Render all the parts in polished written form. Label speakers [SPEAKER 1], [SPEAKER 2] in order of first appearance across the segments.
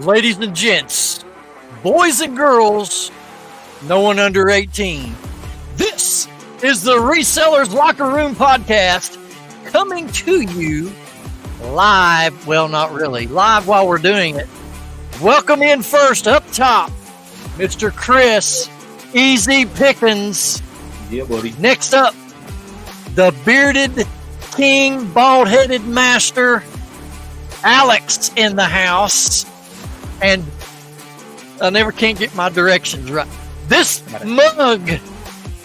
[SPEAKER 1] ladies and gents, boys and girls, no one under 18. This is the Resellers Locker Room Podcast coming to you live. Well, not really. Live while we're doing it. Welcome in first, up top, Mr. Chris, Easy Pickens.
[SPEAKER 2] Yeah, buddy.
[SPEAKER 1] Next up, the bearded king, bald-headed master, Alex in the house. And I never can't get my directions right. This mug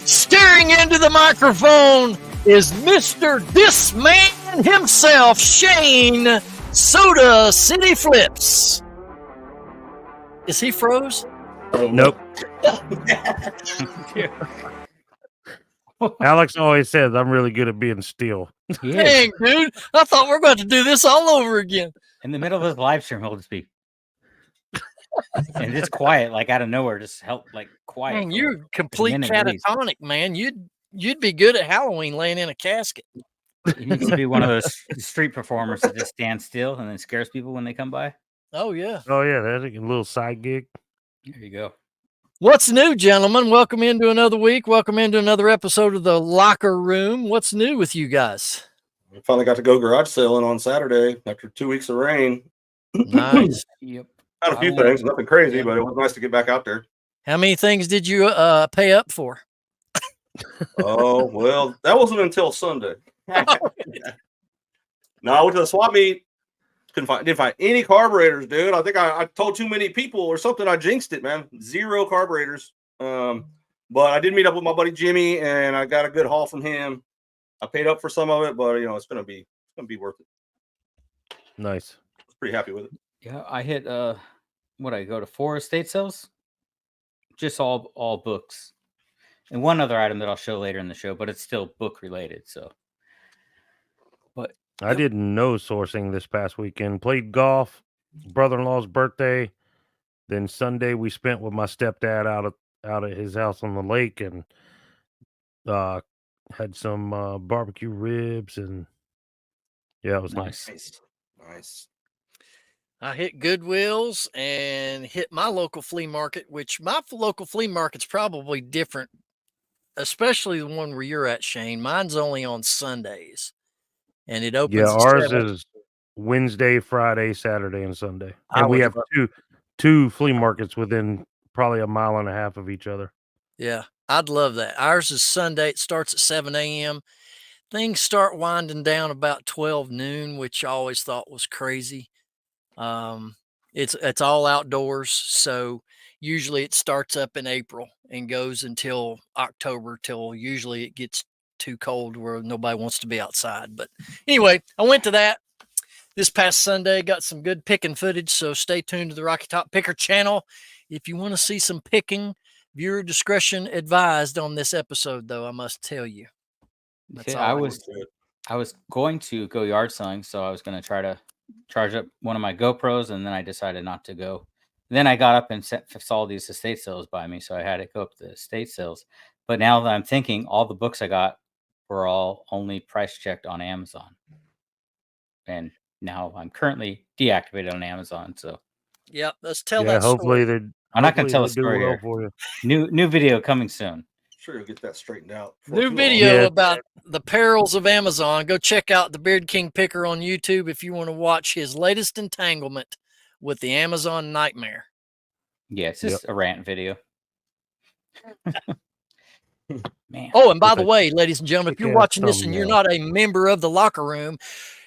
[SPEAKER 1] staring into the microphone is Mr. This Man himself, Shane Soda City Flips. Is he froze?
[SPEAKER 3] Nope. Alex always says I'm really good at being still.
[SPEAKER 1] Dang, dude. I thought we were going to do this all over again.
[SPEAKER 4] In the middle of his live stream, he'll just be and it's quiet, like out of nowhere, just help like quiet.
[SPEAKER 1] Man, you're complete catatonic, man. You'd be good at Halloween laying in a casket.
[SPEAKER 4] He needs to be one of those street performers that just stands still and then scares people when they come by.
[SPEAKER 1] Oh, yeah.
[SPEAKER 3] Oh, yeah. That's a little side gig.
[SPEAKER 4] There you go.
[SPEAKER 1] What's new, gentlemen? Welcome into another week. Welcome into another episode of the Locker Room. What's new with you guys?
[SPEAKER 2] We finally got to go garage sailing on Saturday after 2 weeks of rain.
[SPEAKER 1] Nice.
[SPEAKER 4] Yep.
[SPEAKER 2] Had a few things, nothing crazy, but it was nice to get back out there.
[SPEAKER 1] How many things did you pay up for?
[SPEAKER 2] Oh, well, that wasn't until Sunday. No, I went to the swap meet. Didn't find any carburetors, dude. I think I told too many people or something. I jinxed it, man. 0 carburetors. But I did meet up with my buddy Jimmy, and I got a good haul from him. I paid up for some of it, but it's gonna be worth it.
[SPEAKER 3] Nice.
[SPEAKER 2] I was pretty happy with it.
[SPEAKER 4] Yeah, I hit I go to 4 estate sales, just all books, and one other item that I'll show later in the show, but it's still book related. So, but
[SPEAKER 3] I did no sourcing this past weekend. Played golf, brother-in-law's birthday. Then Sunday we spent with my stepdad out at his house on the lake and had some barbecue ribs, and yeah, it was nice.
[SPEAKER 2] Nice.
[SPEAKER 1] I hit Goodwill's and hit my local flea market, which my local flea market's probably different, especially the one where you're at, Shane. Mine's only on Sundays, and it opens.
[SPEAKER 3] Yeah, ours is Wednesday, Friday, Saturday, and Sunday, and we have two flea markets within probably a mile and a half of each other.
[SPEAKER 1] Yeah, I'd love that. Ours is Sunday. It starts at 7 a.m. Things start winding down about 12 noon, which I always thought was crazy. It's all outdoors, so usually it starts up in April and goes until October, till usually it gets too cold where nobody wants to be outside. But anyway, I went to that this past Sunday, got some good picking footage, so stay tuned to the Rocky Top Picker channel if you want to see some picking. Viewer discretion advised on this episode, though, I must tell you.
[SPEAKER 4] Okay, I was going to go yard selling, so I was going to try to charge up one of my GoPros, and then I decided not to go. Then I got up and saw these estate sales by me, so I had to go up to the estate sales. But now that I'm thinking, all the books I got were all only price checked on Amazon, and now I'm currently deactivated on Amazon. So
[SPEAKER 1] yeah, let's tell that
[SPEAKER 3] hopefully
[SPEAKER 1] story.
[SPEAKER 4] I'm not going to tell a story here. For you. New video coming soon.
[SPEAKER 2] Sure, you'll get that straightened out.
[SPEAKER 1] New video about the perils of Amazon. Go check out the Beard King Picker on YouTube if you want to watch his latest entanglement with the Amazon nightmare.
[SPEAKER 4] Yeah, it's just a rant video.
[SPEAKER 1] Man. Oh, and by the way, ladies and gentlemen, if you're watching this and you're not a member of the Locker Room,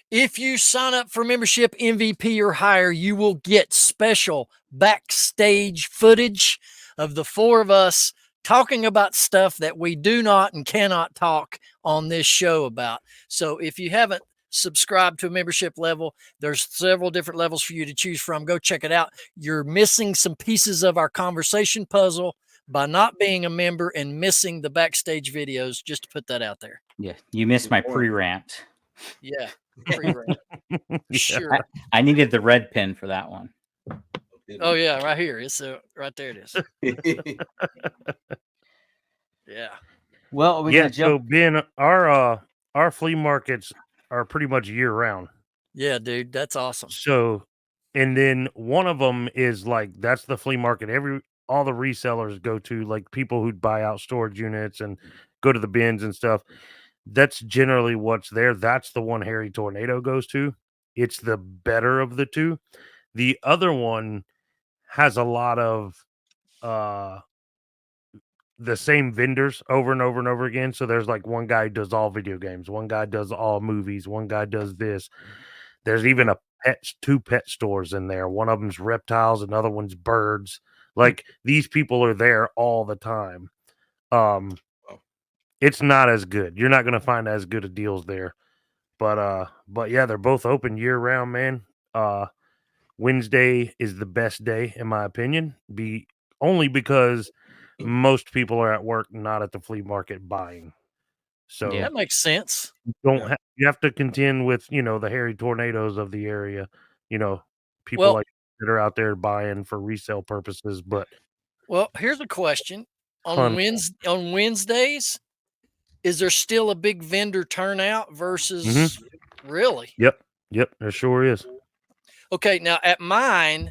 [SPEAKER 1] if you sign up for membership MVP or higher, you will get special backstage footage of the 4 of us talking about stuff that we do not and cannot talk on this show about. So if you haven't subscribed to a membership level, there's several different levels for you to choose from. Go check it out. You're missing some pieces of our conversation puzzle by not being a member and missing the backstage videos, just to put that out there.
[SPEAKER 4] Yeah, you missed my pre-rant.
[SPEAKER 1] Yeah, pre-rant. Sure.
[SPEAKER 4] I needed the red pen for that one.
[SPEAKER 1] Oh yeah, right here. It's right there. It is. Yeah.
[SPEAKER 4] Well,
[SPEAKER 3] so Ben, our flea markets are pretty much year round.
[SPEAKER 1] Yeah, dude, that's awesome.
[SPEAKER 3] So And then one of them is like, that's the flea market. All the resellers go to, like people who buy out storage units and go to the bins and stuff. That's generally what's there. That's the one Harry Tornado goes to. It's the better of the two. The other one has a lot of the same vendors over and over and over again. So there's like one guy does all video games, one guy does all movies, one guy does this. There's even two pet stores in there. One of them's reptiles, another one's birds. Like these people are there all the time. It's not as good. You're not going to find as good of deals there. But yeah, they're both open year round, man. Wednesday is the best day in my opinion. Only because most people are at work, not at the flea market buying. So
[SPEAKER 1] that makes sense.
[SPEAKER 3] You have to contend with, the Harry Tornadoes of the area, people like that are out there buying for resale purposes. But
[SPEAKER 1] here's a question. On Wednesdays, is there still a big vendor turnout versus really?
[SPEAKER 3] Yep, there sure is.
[SPEAKER 1] Okay, now at mine,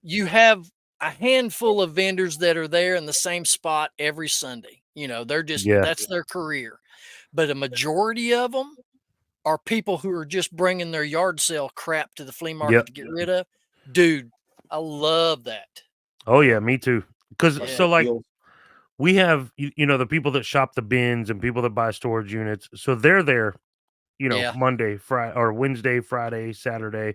[SPEAKER 1] you have a handful of vendors that are there in the same spot every Sunday. They're just that's their career. But a majority of them are people who are just bringing their yard sale crap to the flea market to get rid of. Dude, I love that.
[SPEAKER 3] Oh yeah, me too. Because we have the people that shop the bins and people that buy storage units. So they're there, Monday, Friday, or Wednesday, Friday, Saturday.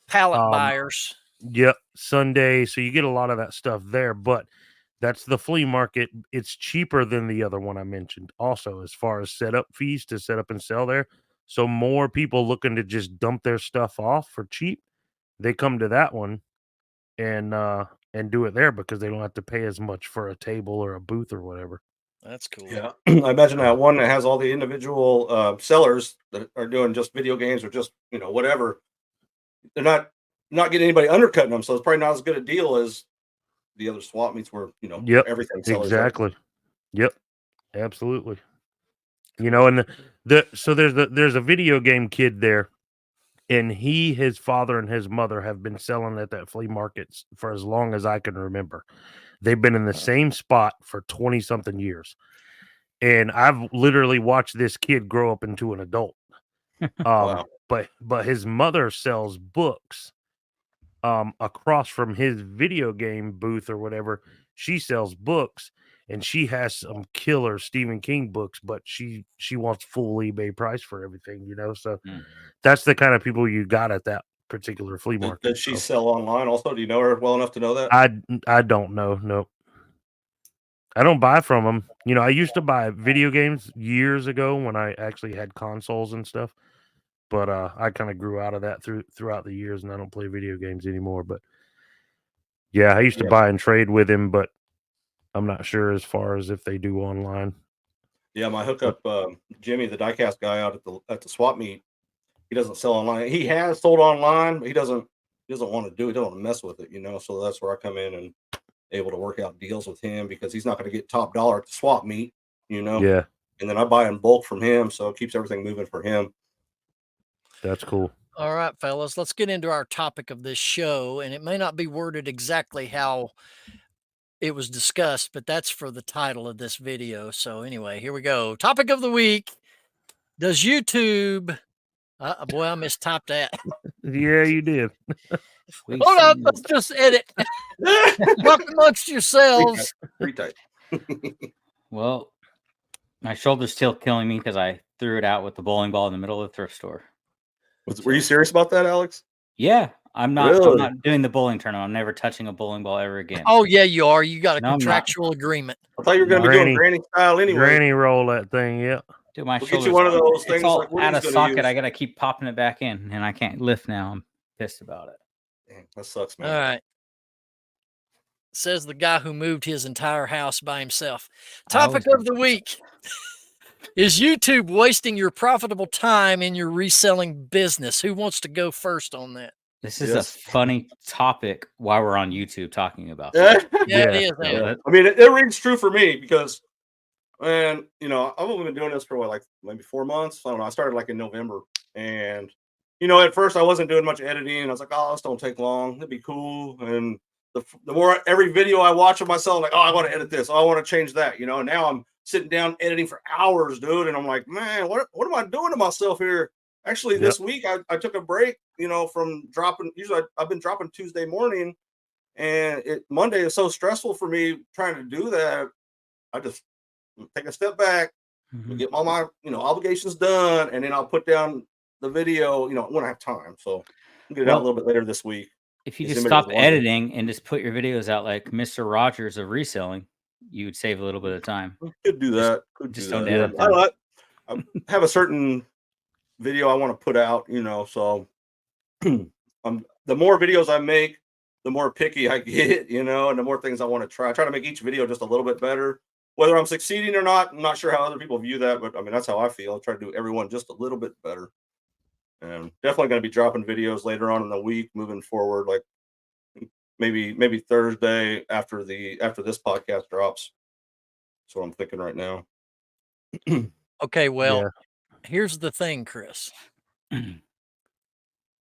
[SPEAKER 1] Pallet buyers.
[SPEAKER 3] Yep, Sunday. So you get a lot of that stuff there, but that's the flea market. It's cheaper than the other one I mentioned. Also, as far as setup fees to set up and sell there. So more people looking to just dump their stuff off for cheap, they come to that one and do it there because they don't have to pay as much for a table or a booth or whatever.
[SPEAKER 1] That's cool.
[SPEAKER 2] Yeah, I imagine that one that has all the individual sellers that are doing just video games or just whatever. They're not getting anybody undercutting them, so it's probably not as good a deal as the other swap meets where everything sellers
[SPEAKER 3] exactly. Yep, absolutely. And so there's a video game kid there, and his father and his mother have been selling at that flea market for as long as I can remember. They've been in the same spot for 20 something years. And I've literally watched this kid grow up into an adult.
[SPEAKER 2] Wow.
[SPEAKER 3] But his mother sells books across from his video game booth or whatever. She sells books, and she has some killer Stephen King books, but she wants full eBay price for everything, so that's the kind of people you got at that particular flea market.
[SPEAKER 2] Did she sell online also? Do you know her well enough to know that?
[SPEAKER 3] I don't know. No, I don't buy from them. I used to buy video games years ago when I actually had consoles and stuff, but I kind of grew out of that throughout the years, and I don't play video games anymore. But yeah, I used to buy and trade with him, but I'm not sure as far as if they do online.
[SPEAKER 2] Yeah, my hookup, Jimmy, the diecast guy out at the swap meet, he doesn't sell online. He has sold online, but he doesn't want to do it. He doesn't want to mess with it, So that's where I come in and able to work out deals with him because he's not going to get top dollar at the swap meet,
[SPEAKER 3] Yeah.
[SPEAKER 2] And then I buy in bulk from him, so it keeps everything moving for him.
[SPEAKER 3] That's cool.
[SPEAKER 1] All right, fellas, let's get into our topic of this show, and it may not be worded exactly how it was discussed, but that's for the title of this video. So anyway, here we go. Topic of the week. Does YouTube... boy, I mistyped that.
[SPEAKER 3] Yeah, you did.
[SPEAKER 1] Hold on, let's just edit. Talk amongst yourselves.
[SPEAKER 2] Retype.
[SPEAKER 4] Well, my shoulder's still killing me because I threw it out with the bowling ball in the middle of the thrift store.
[SPEAKER 2] Were you serious about that, Alex?
[SPEAKER 4] Yeah, I'm not. Really? I'm not doing the bowling tournament. I'm never touching a bowling ball ever again.
[SPEAKER 1] Oh yeah, you are. You got a contractual agreement.
[SPEAKER 2] I thought you were going to be doing granny style anyway.
[SPEAKER 3] Granny roll that thing, yeah.
[SPEAKER 4] Dude, my
[SPEAKER 2] we'll get you one of those things.
[SPEAKER 4] It's all out of socket. I got to keep popping it back in, and I can't lift now. I'm pissed about it.
[SPEAKER 2] Dang, that sucks, man.
[SPEAKER 1] All right. Says the guy who moved his entire house by himself. Topic of the week. Is YouTube wasting your profitable time in your reselling business? Who wants to go first on that?
[SPEAKER 4] This is a funny topic while we're on YouTube talking about
[SPEAKER 1] it is.
[SPEAKER 2] Yeah. I mean, it rings true for me because, man, I've only been doing this for maybe 4 months. I don't know. I started in November, and at first I wasn't doing much editing. I was like, oh, this don't take long. It'd be cool. And the more every video I watch of myself, like, oh, I want to edit this. Oh, I want to change that. Now I'm sitting down editing for hours, dude. And I'm like, man, what am I doing to myself here? Actually, this week I took a break, from dropping. Usually I've been dropping Tuesday morning, and Monday is so stressful for me trying to do that. I just take a step back, get all my obligations done, and then I'll put down the video, when I have time. So I'll get it out a little bit later this week.
[SPEAKER 4] If you just stop editing and just put your videos out like Mr. Rogers of reselling, you would save a little bit of time.
[SPEAKER 2] Could do that.
[SPEAKER 4] Just don't edit.
[SPEAKER 2] I have a certain video I want to put out, so the more videos I make, the more picky I get, and the more things I want to try. I try to make each video just a little bit better. Whether I'm succeeding or not, I'm not sure how other people view that, but I mean, that's how I feel. I try to do everyone just a little bit better. And definitely going to be dropping videos later on in the week, moving forward, like maybe Thursday after this podcast drops. That's what I'm thinking right now.
[SPEAKER 1] Okay, well, here's the thing, Chris.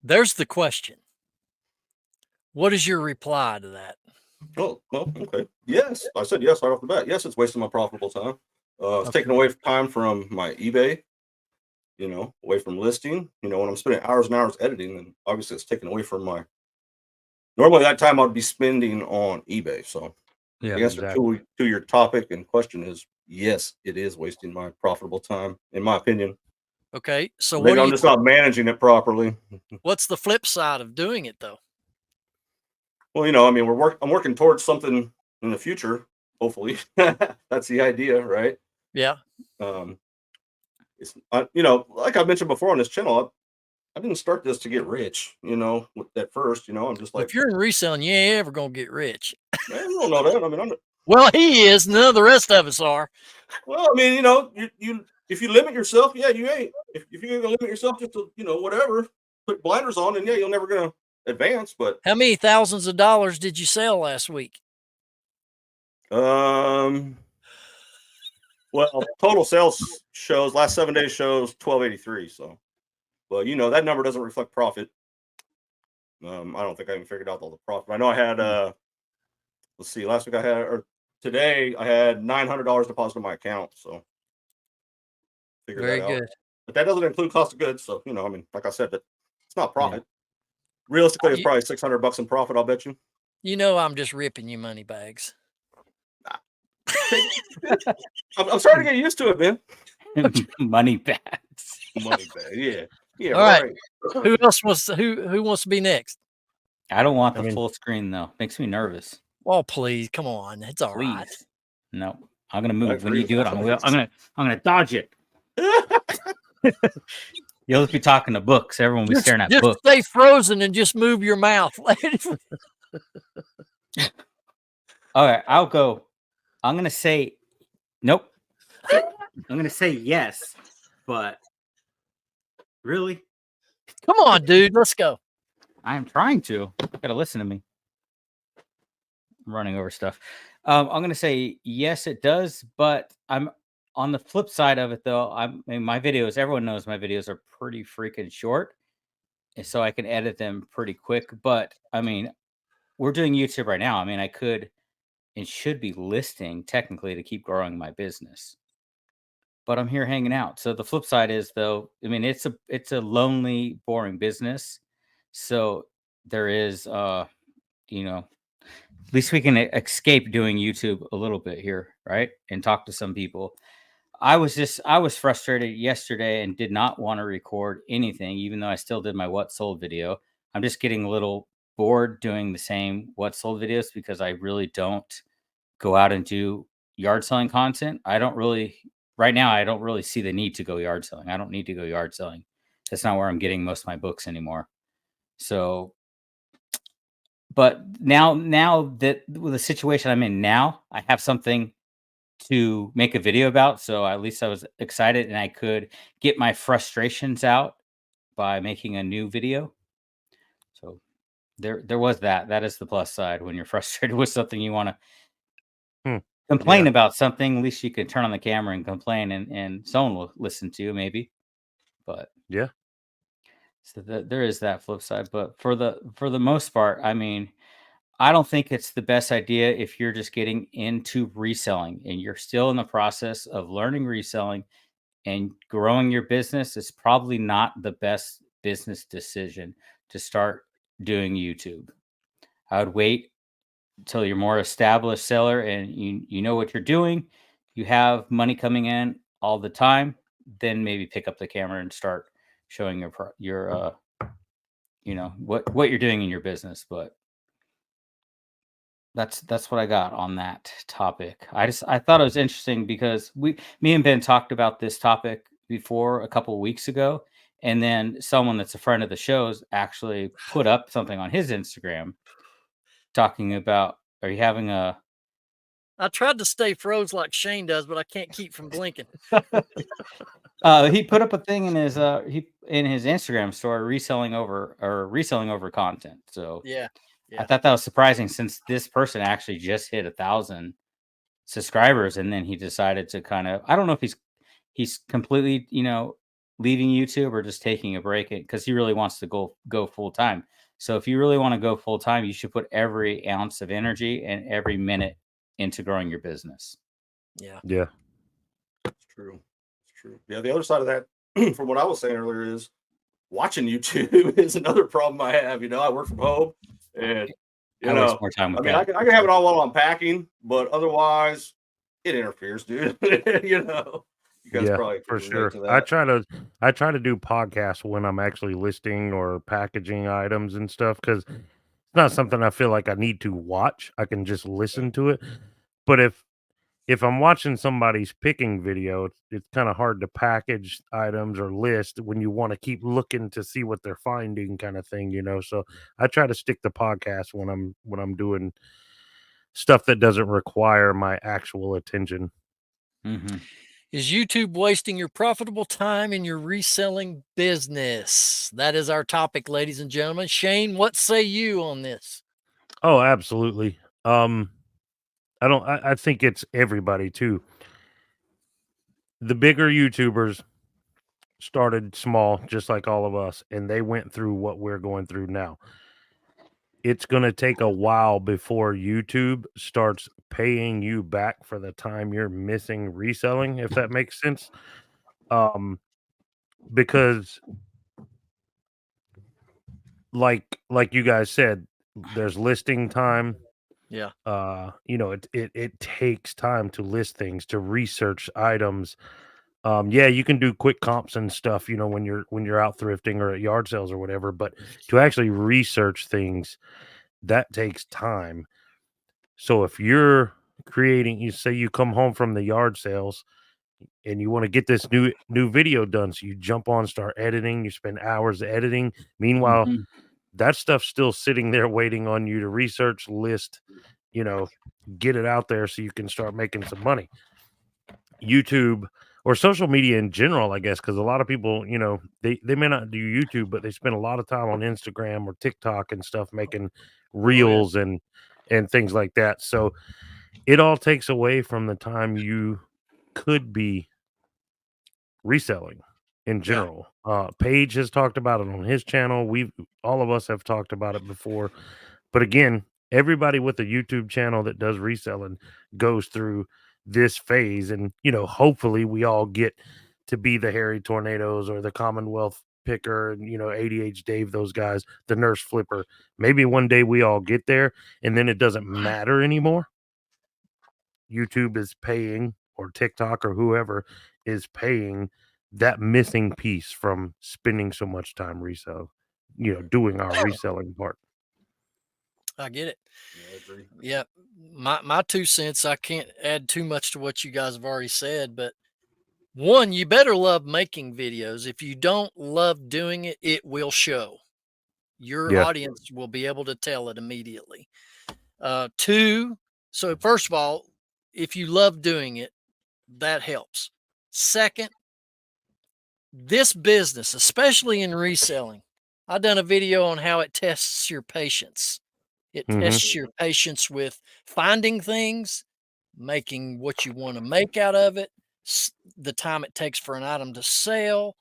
[SPEAKER 1] There's the question. What is your reply to that?
[SPEAKER 2] Oh, well, okay. Yes, I said yes right off the bat. Yes, it's wasting my profitable time. It's taking away time from my eBay, away from listing. When I'm spending hours and hours editing, then obviously it's taken away from normally that time I'd be spending on eBay. So the answer to your topic and question is yes, it is wasting my profitable time, in my opinion.
[SPEAKER 1] Okay, so
[SPEAKER 2] maybe I'm just not managing it properly.
[SPEAKER 1] What's the flip side of doing it, though?
[SPEAKER 2] Well, I mean, I'm working towards something in the future. Hopefully, that's the idea, right?
[SPEAKER 1] Yeah.
[SPEAKER 2] It's like I mentioned before on this channel, I didn't start this to get rich. At first, I'm just like,
[SPEAKER 1] if you're in reselling, you ain't ever gonna get rich.
[SPEAKER 2] Man, you don't know that. I mean,
[SPEAKER 1] well, he is. None of the rest of us are.
[SPEAKER 2] Well, I mean, you if you limit yourself, yeah, you ain't. If you're gonna limit yourself just to whatever, put blinders on, and you're never gonna advance. But
[SPEAKER 1] how many thousands of dollars did you sell last week?
[SPEAKER 2] Well, total sales shows last 7 days shows 1283. So, well, that number doesn't reflect profit. I don't think I even figured out all the profit. I know I had let's see, last week today I had $900 deposited in my account. So
[SPEAKER 1] very good.
[SPEAKER 2] But that doesn't include cost of goods. So, I mean, like I said, that it's not profit. Yeah. Realistically, it's probably $600 in profit, I'll bet you.
[SPEAKER 1] I'm just ripping you money bags.
[SPEAKER 2] I'm starting to get used to it, man.
[SPEAKER 4] Money bags.
[SPEAKER 2] Money bags. Yeah.
[SPEAKER 1] All right. Who else who wants to be next?
[SPEAKER 4] I don't want the full screen though. Makes me nervous.
[SPEAKER 1] Oh, please, come on. It's all right.
[SPEAKER 4] No, I'm gonna move. When you do it, I'm gonna dodge it. You'll just be talking to books. Everyone will be staring at books.
[SPEAKER 1] Stay frozen and just move your mouth.
[SPEAKER 4] All right, I'll go. I'm gonna say nope. I'm gonna say yes, but really?
[SPEAKER 1] Come on, dude. Let's go.
[SPEAKER 4] I am trying to. You gotta listen to me. I'm running over stuff. I'm gonna say yes, it does, but I'm on the flip side of it though. My videos, everyone knows my videos are pretty freaking short, and so I can edit them pretty quick. But I mean, we're doing YouTube right now. I mean, I could and should be listing technically to keep growing my business, but I'm here hanging out. So the flip side is though, I mean, it's a lonely, boring business. So there is, at least we can escape doing YouTube a little bit here, right? And talk to some people. I was frustrated yesterday and did not want to record anything, even though I still did my what sold video. I'm just getting a little bored doing the same what sold videos because I really don't go out and do yard selling content. Right now, I don't really see the need to go yard selling. I don't need to go yard selling. That's not where I'm getting most of my books anymore. So, but now that with the situation I'm in now, I have something to make a video about. So at least I was excited and I could get my frustrations out by making a new video. So there was that. That is the plus side. When you're frustrated with something, you want to complain about something. At least you can turn on the camera and complain and someone will listen to you maybe. But
[SPEAKER 3] yeah.
[SPEAKER 4] So there is that flip side, but for the most part, I mean, I don't think it's the best idea if you're just getting into reselling and you're still in the process of learning reselling and growing your business. It's probably not the best business decision to start doing YouTube. I would wait until you're more established seller and you know what you're doing, you have money coming in all the time, then maybe pick up the camera and start showing your what you're doing in your business. But that's what I got on that topic. I thought it was interesting because me and Ben talked about this topic before a couple of weeks ago, and then someone that's a friend of the show's actually put up something on his Instagram talking about, are you having a
[SPEAKER 1] I tried to stay froze like Shane does, but I can't keep from blinking.
[SPEAKER 4] he put up a thing in his Instagram store reselling over content. So
[SPEAKER 1] Yeah.
[SPEAKER 4] I thought that was surprising since this person actually just hit 1,000 subscribers, and then he decided to kind of, I don't know if he's completely, leaving YouTube or just taking a break because he really wants to go full time. So if you really want to go full time, you should put every ounce of energy and every minute into growing your business.
[SPEAKER 1] Yeah.
[SPEAKER 3] Yeah.
[SPEAKER 2] It's true. It's true. Yeah. The other side of that, from what I was saying earlier, is watching YouTube is another problem I have. I work from home, and
[SPEAKER 4] I waste more time with
[SPEAKER 2] I
[SPEAKER 4] that.
[SPEAKER 2] I can have it on while I'm packing, but otherwise it interferes, dude. You guys probably
[SPEAKER 3] for
[SPEAKER 2] can relate
[SPEAKER 3] sure.
[SPEAKER 2] to that.
[SPEAKER 3] I try to do podcasts when I'm actually listing or packaging items and stuff because it's not something I feel like I need to watch. I can just listen to it. But if I'm watching somebody's picking video, it's kind of hard to package items or list when you want to keep looking to see what they're finding, kind of thing. So I try to stick to podcasts when I'm doing stuff that doesn't require my actual attention.
[SPEAKER 4] Mm-hmm.
[SPEAKER 1] Is YouTube wasting your profitable time in your reselling business? That is our topic, ladies and gentlemen. Shane, what say you on this?
[SPEAKER 3] Oh, absolutely. I think it's everybody too. The bigger YouTubers started small, just like all of us, and they went through what we're going through now. It's going to take a while before YouTube starts paying you back for the time you're missing reselling, if that makes sense. Because like you guys said, there's listing time.
[SPEAKER 1] Yeah.
[SPEAKER 3] It takes time to list things, to research items. Yeah, you can do quick comps and stuff, when you're out thrifting or at yard sales or whatever, but to actually research things, that takes time. So if you're creating, you say you come home from the yard sales and you want to get this new video done, so you jump on, start editing, you spend hours editing. Meanwhile,
[SPEAKER 4] Mm-hmm.
[SPEAKER 3] that stuff's still sitting there waiting on you to research, list, get it out there so you can start making some money. YouTube or social media in general, I guess, because a lot of people, they may not do YouTube, but they spend a lot of time on Instagram or TikTok and stuff making reels and things like that. So it all takes away from the time you could be reselling in general. Paige has talked about it on his channel. All of us have talked about it before. But again, everybody with a YouTube channel that does reselling goes through this phase. And, hopefully we all get to be the Harry Tornadoes or the Commonwealth Picker and, ADH Dave, those guys, the Nurse Flipper. Maybe one day we all get there and then it doesn't matter anymore. YouTube is paying, or TikTok or whoever is paying that missing piece from spending so much time doing our reselling part.
[SPEAKER 1] I get it.
[SPEAKER 2] Yeah, I agree.
[SPEAKER 1] Yeah. My 2 cents, I can't add too much to what you guys have already said, but one, you better love making videos. If you don't love doing it, it will show. Your audience will be able to tell it immediately. 2, so first of all, if you love doing it, that helps. Second, this business, especially in reselling, I've done a video on how it tests your patience. It tests your patience with finding things, making what you want to make out of it, the time it takes for an item to sell,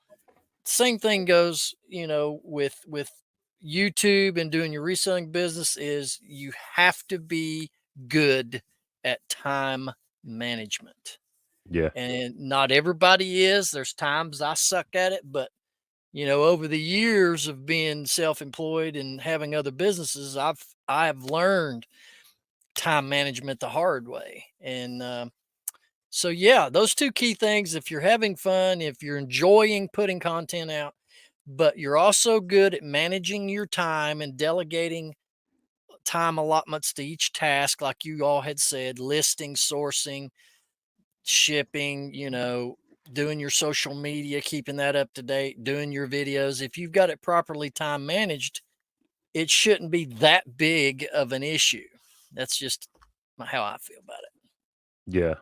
[SPEAKER 1] same thing goes, with YouTube and doing your reselling business is you have to be good at time management.
[SPEAKER 3] Yeah.
[SPEAKER 1] And not everybody is. There's times I suck at it, but over the years of being self-employed and having other businesses, I've learned time management the hard way. And so yeah, those two key things, if you're having fun, if you're enjoying putting content out, but you're also good at managing your time and delegating time allotments to each task, like you all had said, listing, sourcing, shipping, doing your social media, keeping that up to date, doing your videos. If you've got it properly time managed, it shouldn't be that big of an issue. That's just how I feel about it.
[SPEAKER 3] Yeah.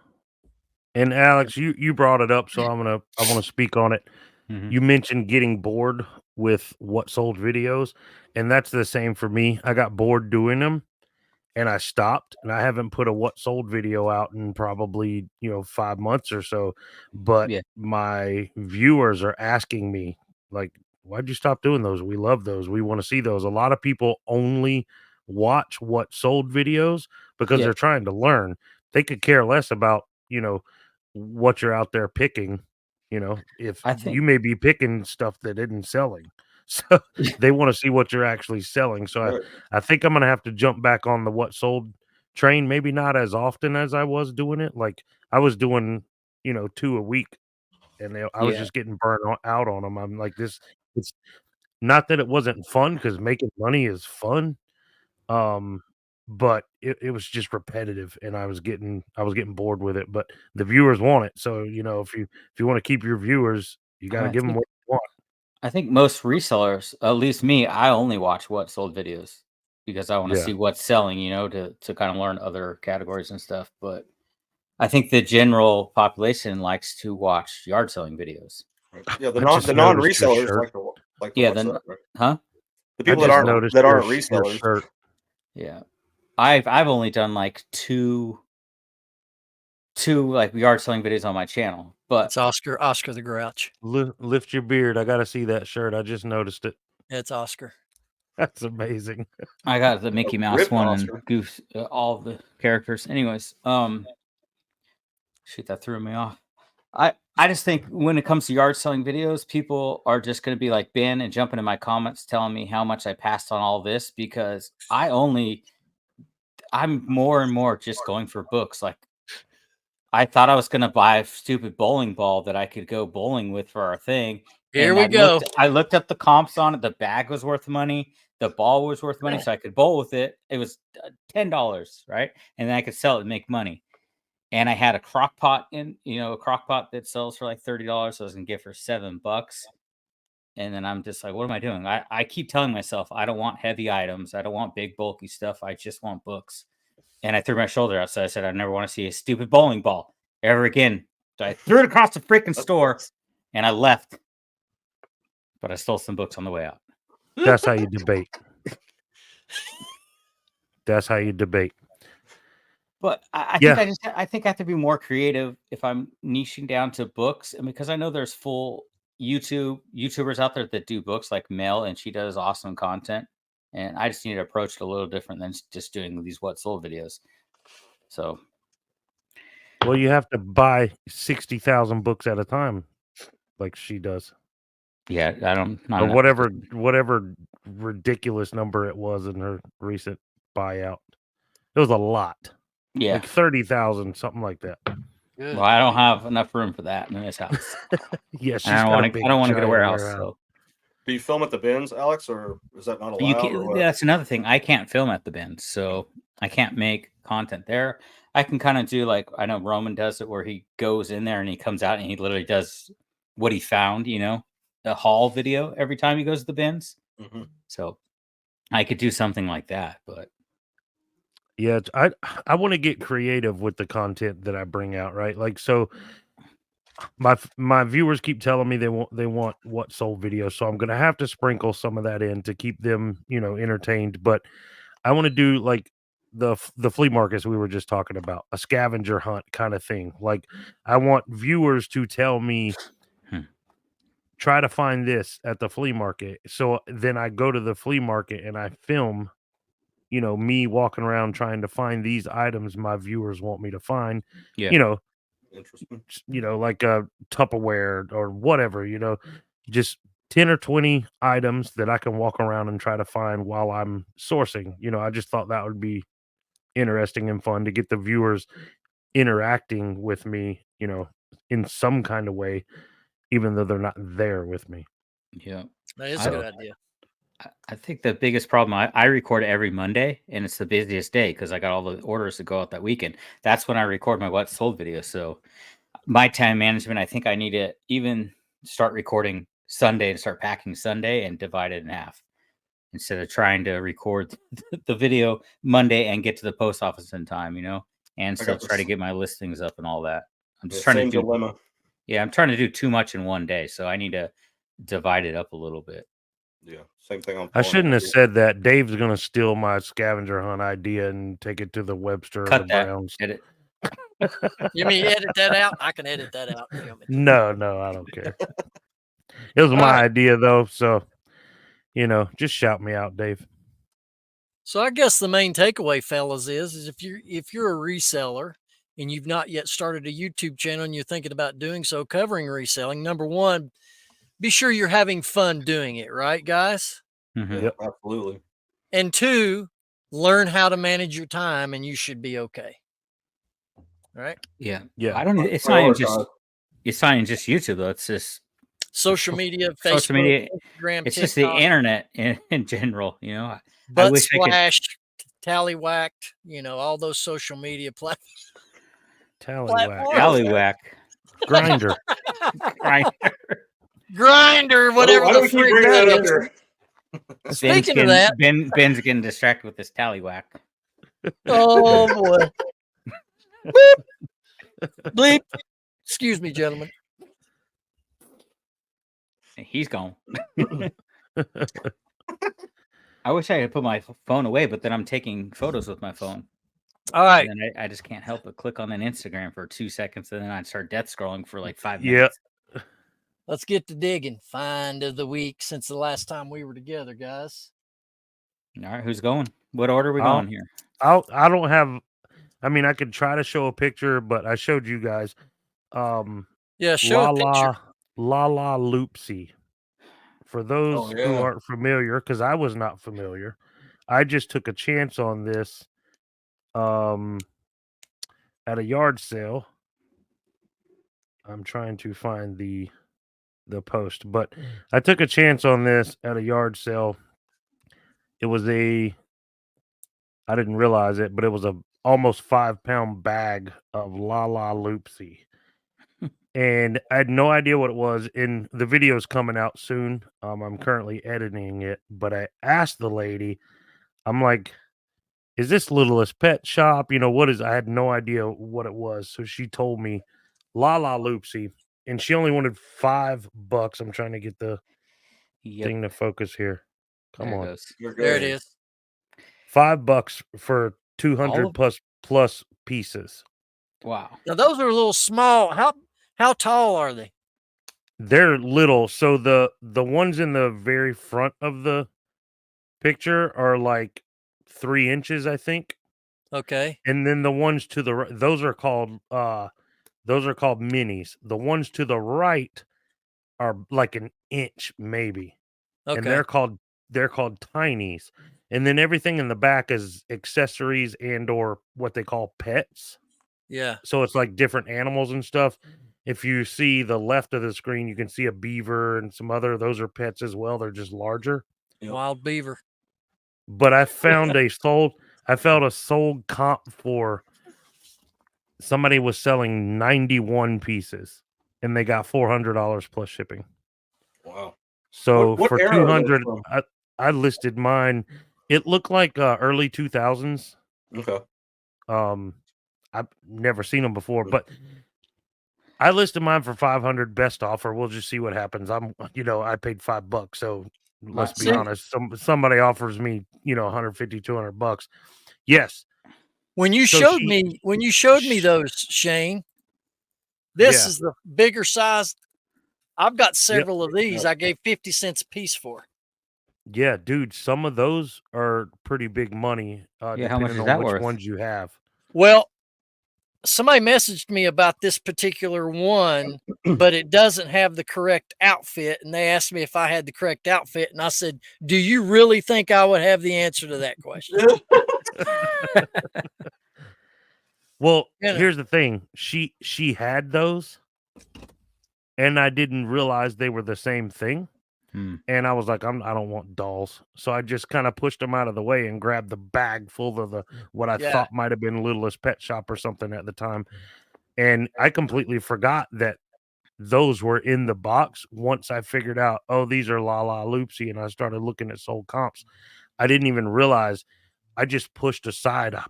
[SPEAKER 3] And Alex, you brought it up, so I want to speak on it. You mentioned getting bored with what sold videos, and that's the same for me. I got bored doing them and I stopped, and I haven't put a what sold video out in probably 5 months or so. But my viewers are asking me, like, why'd you stop doing those? We love those. We want to see those. A lot of people only watch what sold videos because they're trying to learn. They could care less about what you're out there picking. If you may be picking stuff that isn't selling. So they want to see what you're actually selling. So I think I'm going to have to jump back on the what sold train. Maybe not as often as I was doing it. Like I was doing, 2 a week, and I was just getting burned out on them. I'm like, it's not that it wasn't fun, because making money is fun. But it was just repetitive, and I was getting bored with it. But the viewers want it. So, if you want to keep your viewers, you got to give them what you want.
[SPEAKER 4] I think most resellers, at least me, I only watch what sold videos because I want to see what's selling, to kind of learn other categories and stuff. But I think the general population likes to watch yard selling videos.
[SPEAKER 2] Yeah, the non-resellers like to watch that, right?
[SPEAKER 4] Huh?
[SPEAKER 2] The people that aren't resellers.
[SPEAKER 4] Yeah, I've only done like two like yard selling videos on my channel, but
[SPEAKER 1] it's Oscar the Grouch.
[SPEAKER 3] Lift your beard. I got to see that shirt. I just noticed it.
[SPEAKER 1] It's Oscar.
[SPEAKER 3] That's amazing.
[SPEAKER 4] I got the Mickey Mouse one Oscar. And Goose, all the characters. Anyways, shoot, that threw me off. I just think when it comes to yard selling videos, people are just going to be like Ben and jumping in my comments telling me how much I passed on all this, because I'm more and more just going for books. Like, I thought I was going to buy a stupid bowling ball that I could go bowling with for our thing.
[SPEAKER 1] Here we go.
[SPEAKER 4] I looked up the comps on it. The bag was worth money. The ball was worth money, so I could bowl with it. It was $10, right? And then I could sell it and make money. And I had a crock pot a crock pot that sells for like $30. So I was going to get for $7. And then I'm just like, what am I doing? I keep telling myself, I don't want heavy items. I don't want big, bulky stuff. I just want books. And I threw my shoulder out. So I said, I never want to see a stupid bowling ball ever again. So I threw it across the freaking store and I left. But I stole some books on the way out.
[SPEAKER 3] That's how you debate. That's how you debate.
[SPEAKER 4] But I think I have to be more creative if I'm niching down to books. And because I know there's full YouTubers out there that do books, like Mel, and she does awesome content. And I just need to approach it a little different than just doing these what sold videos. So,
[SPEAKER 3] well, you have to buy 60,000 books at a time, like she does.
[SPEAKER 4] Yeah, I don't.
[SPEAKER 3] Or whatever ridiculous number it was in her recent buyout. It was a lot.
[SPEAKER 4] Yeah,
[SPEAKER 3] like 30,000, something like that.
[SPEAKER 4] Good. Well, I don't have enough room for that in this house.
[SPEAKER 3] Yeah,
[SPEAKER 4] I don't want to get a warehouse. So.
[SPEAKER 2] Do you film at the bins, Alex, or is that not allowed?
[SPEAKER 4] That's another thing. I can't film at the bins, so I can't make content there. I can kind of do, like, I know Roman does it, where he goes in there and he comes out and he literally does what he found, a haul video every time he goes to the bins. Mm-hmm. So I could do something like that, but.
[SPEAKER 3] Yeah, I want to get creative with the content that I bring out, right? Like, so my viewers keep telling me they want what sold videos, so I'm gonna have to sprinkle some of that in to keep them, entertained. But I want to do like the flea markets we were just talking about, a scavenger hunt kind of thing. Like, I want viewers to tell me try to find this at the flea market. So then I go to the flea market and I film, me walking around trying to find these items my viewers want me to find.
[SPEAKER 4] Yeah.
[SPEAKER 2] Interesting.
[SPEAKER 3] Like a Tupperware or whatever, just 10 or 20 items that I can walk around and try to find while I'm sourcing. I just thought that would be interesting and fun to get the viewers interacting with me, in some kind of way, even though they're not there with me.
[SPEAKER 4] Yeah.
[SPEAKER 1] That is a good idea.
[SPEAKER 4] I think the biggest problem, I record every Monday, and it's the busiest day because I got all the orders to go out that weekend. That's when I record my What Sold video. So my time management, I think I need to even start recording Sunday and start packing Sunday and divide it in half instead of trying to record the video Monday and get to the post office in time, and still try to get my listings up and all that. I'm just trying to do
[SPEAKER 2] dilemma.
[SPEAKER 4] Yeah, I'm trying to do too much in one day, so I need to divide it up a little bit.
[SPEAKER 2] Yeah, same thing.
[SPEAKER 3] I shouldn't have said that. Dave's going to steal my scavenger hunt idea and take it to the Webster or the Browns.
[SPEAKER 4] Edit.
[SPEAKER 1] You mean edit that out? I can edit that out.
[SPEAKER 3] No, I don't care. It was my idea though, so just shout me out, Dave.
[SPEAKER 1] So I guess the main takeaway, fellas, is if you're a reseller and you've not yet started a YouTube channel and you're thinking about doing so, covering reselling, number one, be sure you're having fun doing it, right, guys?
[SPEAKER 4] Mm-hmm.
[SPEAKER 2] Yep, absolutely.
[SPEAKER 1] And two, learn how to manage your time, and you should be okay. Right?
[SPEAKER 4] Yeah.
[SPEAKER 3] Yeah.
[SPEAKER 4] I don't. It's not even just YouTube though. It's just
[SPEAKER 1] social media, Facebook,
[SPEAKER 4] social media,
[SPEAKER 1] Instagram.
[SPEAKER 4] It's
[SPEAKER 1] TikTok,
[SPEAKER 4] just the internet in general.
[SPEAKER 1] Butt Splash, Tallywhacked. All those social media platforms.
[SPEAKER 3] Tallywhack. Grinder.
[SPEAKER 1] Grinder, whatever the freak that is. Speaking of that,
[SPEAKER 4] Ben's getting distracted with this Tallywhack.
[SPEAKER 1] Oh boy. Bleep. Excuse me, gentlemen.
[SPEAKER 4] He's gone. I wish I had put my phone away, but then I'm taking photos with my phone.
[SPEAKER 1] All right.
[SPEAKER 4] And I just can't help but click on an Instagram for 2 seconds, and then I'd start death scrolling for like 5 minutes.
[SPEAKER 3] Yeah.
[SPEAKER 1] Let's get to digging. Find of the week since the last time we were together, guys.
[SPEAKER 4] All right, who's going? What order are we going here?
[SPEAKER 3] I don't have. I mean, I could try to show a picture, but I showed you guys.
[SPEAKER 1] Yeah, show a picture.
[SPEAKER 3] La Loopsy. For those who aren't familiar, because I was not familiar, I just took a chance on this at a yard sale. I'm trying to find the post, but I took a chance on this at a yard sale. It was I didn't realize it, but it was a almost 5-pound bag of La Loopsy. And I had no idea what it was. And the video's coming out soon. I'm currently editing it, but I asked the lady, I'm like, is this Littlest Pet Shop? What is, I had no idea what it was. So she told me La Loopsy, and she only wanted $5. I'm trying to get the thing to focus here. Come on.
[SPEAKER 1] There it is.
[SPEAKER 3] $5 for 200 plus pieces.
[SPEAKER 4] Wow.
[SPEAKER 1] Now those are a little small. How tall are they?
[SPEAKER 3] They're little. So the ones in the very front of the picture are like 3 inches, I think.
[SPEAKER 1] Okay.
[SPEAKER 3] And then the ones to the right, those are called minis. The ones to the right are like an inch maybe. Okay. And they're called tinies. And then everything in the back is accessories and or what they call pets.
[SPEAKER 1] Yeah.
[SPEAKER 3] So it's like different animals and stuff. If you see the left of the screen, you can see a beaver and some other, those are pets as well. They're just larger.
[SPEAKER 1] Wild beaver.
[SPEAKER 3] But I found a sold comp for somebody was selling 91 pieces and they got $400 plus shipping.
[SPEAKER 2] Wow.
[SPEAKER 3] So what for 200, I listed mine. It looked like early 2000s.
[SPEAKER 2] Okay.
[SPEAKER 3] I've never seen them before, but I listed mine for 500 best offer. We'll just see what happens. I paid $5, so let's be honest. Somebody offers me, $150-$200. Yes.
[SPEAKER 1] When you showed me those, Shane, this is the bigger size I've got several of these. I gave 50 cents a piece for.
[SPEAKER 3] Yeah, dude, some of those are pretty big money,
[SPEAKER 4] Yeah, how much
[SPEAKER 3] depending
[SPEAKER 4] is
[SPEAKER 3] on
[SPEAKER 4] that
[SPEAKER 3] which
[SPEAKER 4] worth?
[SPEAKER 3] ones you have.
[SPEAKER 1] Well, somebody messaged me about this particular one, but it doesn't have the correct outfit. And they asked me if I had the correct outfit. And I said, do you really think I would have the answer to that question?
[SPEAKER 3] Well,
[SPEAKER 1] You know.
[SPEAKER 3] here's the thing. She had those, and I didn't realize they were the same thing. And I was like, I don't want dolls. So I just kind of pushed them out of the way and grabbed the bag full of the what I thought might have been Littlest Pet Shop or something at the time. And I completely forgot that those were in the box once I figured out, oh, these are La La Loopsy, and I started looking at sold comps. I didn't even realize I just pushed aside a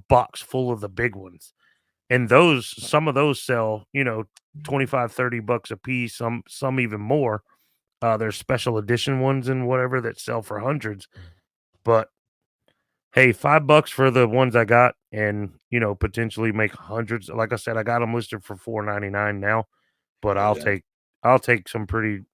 [SPEAKER 3] box full of the big ones. And some of those sell, $25, $30 a piece, some even more. There's special edition ones and whatever that sell for hundreds. But hey, $5 for the ones I got, and potentially make hundreds. Like I said, I got them listed for $4.99 now, but I'll take some pretty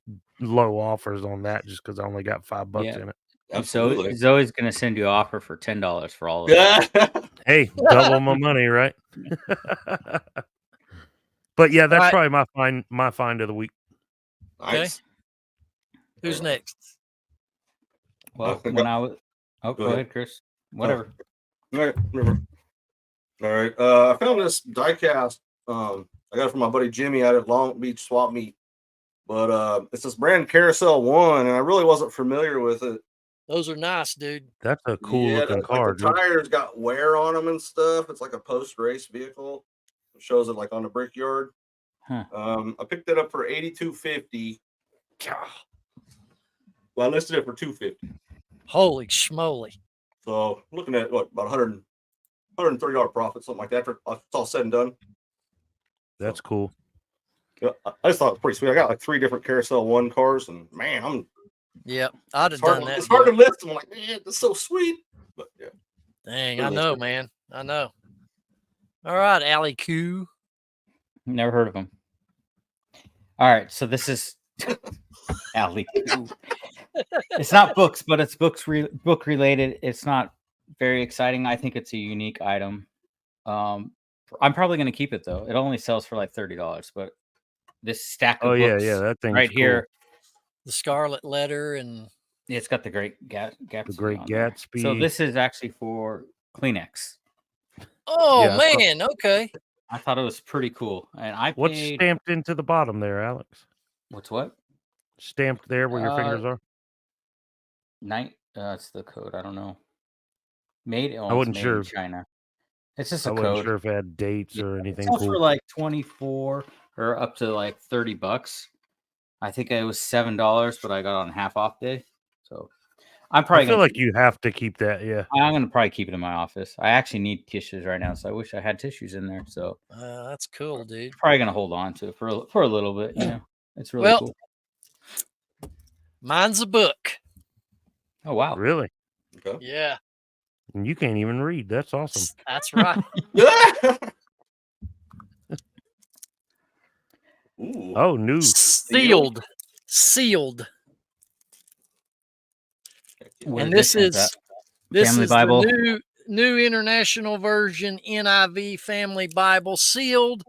[SPEAKER 3] low offers on that just because I only got $5 in it.
[SPEAKER 2] Absolutely.
[SPEAKER 4] Zoe's gonna send you an offer for $10 for all of it.
[SPEAKER 3] Hey, double my money, right? But yeah, that's probably my find of the week.
[SPEAKER 2] Nice.
[SPEAKER 1] Okay. Who's next?
[SPEAKER 4] Well, when I was go ahead, Chris. Whatever.
[SPEAKER 2] All right, remember. All right. I found this diecast. I got it from my buddy Jimmy out at Long Beach Swap Meet. But it's this brand Carousel 1, and I really wasn't familiar with it.
[SPEAKER 1] Those are nice, dude.
[SPEAKER 3] That's a cool looking car.
[SPEAKER 2] Like the tires got wear on them and stuff. It's like a post-race vehicle. It shows it like on the Brickyard.
[SPEAKER 4] Huh.
[SPEAKER 2] I picked it up for $82.50. Well, I listed it for $250.
[SPEAKER 1] Holy schmoly!
[SPEAKER 2] So looking at about $130 profit, something like that. For it's all said and done.
[SPEAKER 3] That's cool.
[SPEAKER 2] Yeah, I just thought it was pretty sweet. I got like 3 different Carousel 1 cars, and man,
[SPEAKER 1] I'd have done that.
[SPEAKER 2] It's hard to list them. I'm like, man, that's so sweet. But yeah,
[SPEAKER 1] dang, I know, man. I know. All right, Alley Q.
[SPEAKER 4] Never heard of him. All right, so this is Alley Q. It's not books, but it's book related. It's not very exciting. I think it's a unique item. I'm probably going to keep it though. It only sells for like $30, but this stack of books
[SPEAKER 3] that thing's
[SPEAKER 4] right
[SPEAKER 3] cool.
[SPEAKER 4] here,
[SPEAKER 1] the Scarlet Letter, and
[SPEAKER 4] it's got the Great Gatsby.
[SPEAKER 3] The Great Gatsby.
[SPEAKER 4] So this is actually for Kleenex.
[SPEAKER 1] Oh man, okay.
[SPEAKER 4] I thought it was pretty cool, and
[SPEAKER 3] What's stamped into the bottom there, Alex?
[SPEAKER 4] What's what?
[SPEAKER 3] Stamped there where your fingers are?
[SPEAKER 4] That's the code. I don't know. I
[SPEAKER 3] wasn't sure.
[SPEAKER 4] In China. It's just a code.
[SPEAKER 3] I wasn't sure if it had dates or anything
[SPEAKER 4] cool.
[SPEAKER 3] cool.
[SPEAKER 4] For like 24 or up to like $30. I think it was $7, but I got on half off day. So I'm probably
[SPEAKER 3] feel like you have to keep that. Yeah,
[SPEAKER 4] I'm gonna probably keep it in my office. I actually need tissues right now, so I wish I had tissues in there. So
[SPEAKER 1] that's cool, dude.
[SPEAKER 4] Probably gonna hold on to it for a little bit. It's really cool.
[SPEAKER 1] Mine's a book.
[SPEAKER 4] Oh wow,
[SPEAKER 3] really?
[SPEAKER 2] Okay.
[SPEAKER 1] Yeah.
[SPEAKER 3] And you can't even read. That's awesome.
[SPEAKER 1] That's right.
[SPEAKER 2] Ooh.
[SPEAKER 3] Oh, new.
[SPEAKER 1] Sealed. And this is Bible. The new international version NIV Family Bible, sealed,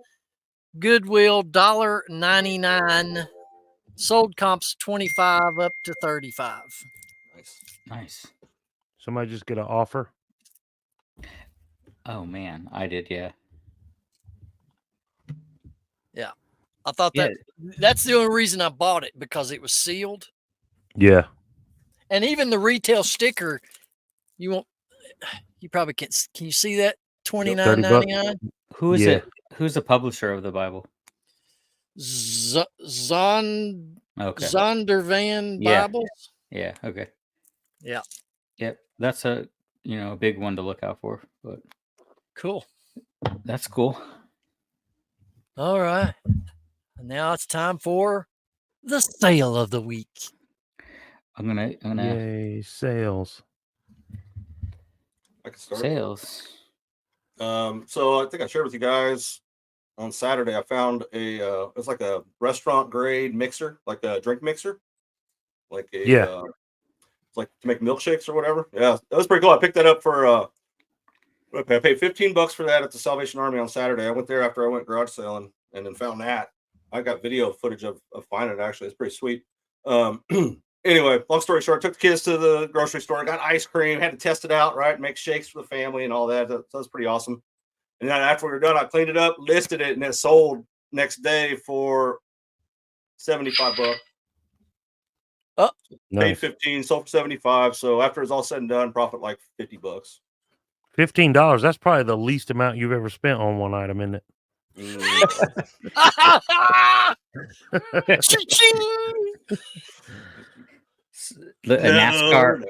[SPEAKER 1] Goodwill $1.99, sold comps 25 up to 35.
[SPEAKER 4] Nice.
[SPEAKER 3] Somebody just get an offer.
[SPEAKER 4] Oh man, I did, yeah.
[SPEAKER 1] Yeah. I thought that's the only reason I bought it, because it was sealed.
[SPEAKER 3] Yeah.
[SPEAKER 1] And even the retail sticker, you probably can't. Can you see that? $29.99.
[SPEAKER 4] Who is it? Who's the publisher of the Bible?
[SPEAKER 1] Zondervan Bibles.
[SPEAKER 4] Yeah. Okay.
[SPEAKER 1] Yeah.
[SPEAKER 4] Yep. That's a big one to look out for. But
[SPEAKER 1] cool.
[SPEAKER 4] That's cool.
[SPEAKER 1] All right. Now it's time for the sale of the week.
[SPEAKER 4] I'm gonna.
[SPEAKER 3] Yay, sales.
[SPEAKER 2] I can start.
[SPEAKER 4] Sales.
[SPEAKER 2] So I think I shared with you guys. on Saturday. I found it's like a restaurant grade mixer, like a drink mixer, like a it's like to make milkshakes or whatever. Yeah, that was pretty cool. I picked that up for I paid $15 for that at the Salvation Army on Saturday. I went there after I went garage selling and then found that. I got video footage of finding it. Actually, it's pretty sweet. Anyway, long story short, took the kids to the grocery store, got ice cream, had to test it out, right? Make shakes for the family and all that. That was pretty awesome. And then after we were done, I cleaned it up, listed it, and it sold next day for $75.
[SPEAKER 1] Oh,
[SPEAKER 2] paid 15, sold for 75. So after it's all said and done, profit like $50.
[SPEAKER 3] $15. That's probably the least amount you've ever spent on one item, isn't it?
[SPEAKER 4] A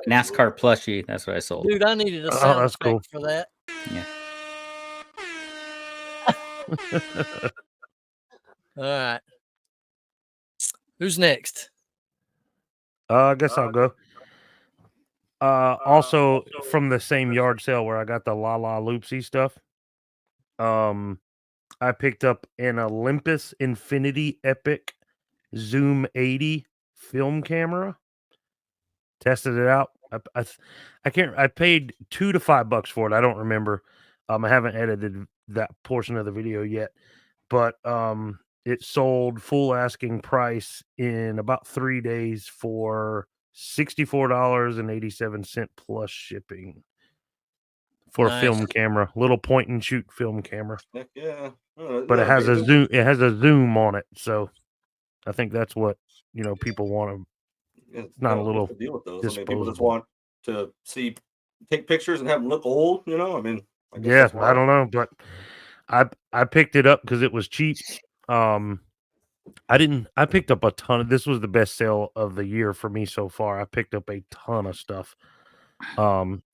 [SPEAKER 4] NASCAR plushie. That's what I sold.
[SPEAKER 1] Dude, I needed a sound effect
[SPEAKER 3] cool.
[SPEAKER 1] for that.
[SPEAKER 4] Yeah.
[SPEAKER 1] All right. Who's next?
[SPEAKER 3] I guess I'll go. Also from the same yard sale where I got the La La Loopsy stuff. I picked up an Olympus Infinity Epic Zoom 80 film camera. Tested it out. I paid $2 to $5 for it. I don't remember. I haven't edited that portion of the video yet, but it sold full asking price in about 3 days for $64.87 plus shipping for a film camera, little point and shoot film camera.
[SPEAKER 2] Heck yeah.
[SPEAKER 3] But it has a zoom. It has a zoom on it, so I think that's what people want to. It's not a little
[SPEAKER 2] deal with those.
[SPEAKER 3] disposable.
[SPEAKER 2] I mean, people just want to take pictures and have them look old. I mean,
[SPEAKER 3] I don't know, but I picked it up because it was cheap. I picked up a ton of. This was the best sale of the year for me so far. I picked up a ton of stuff.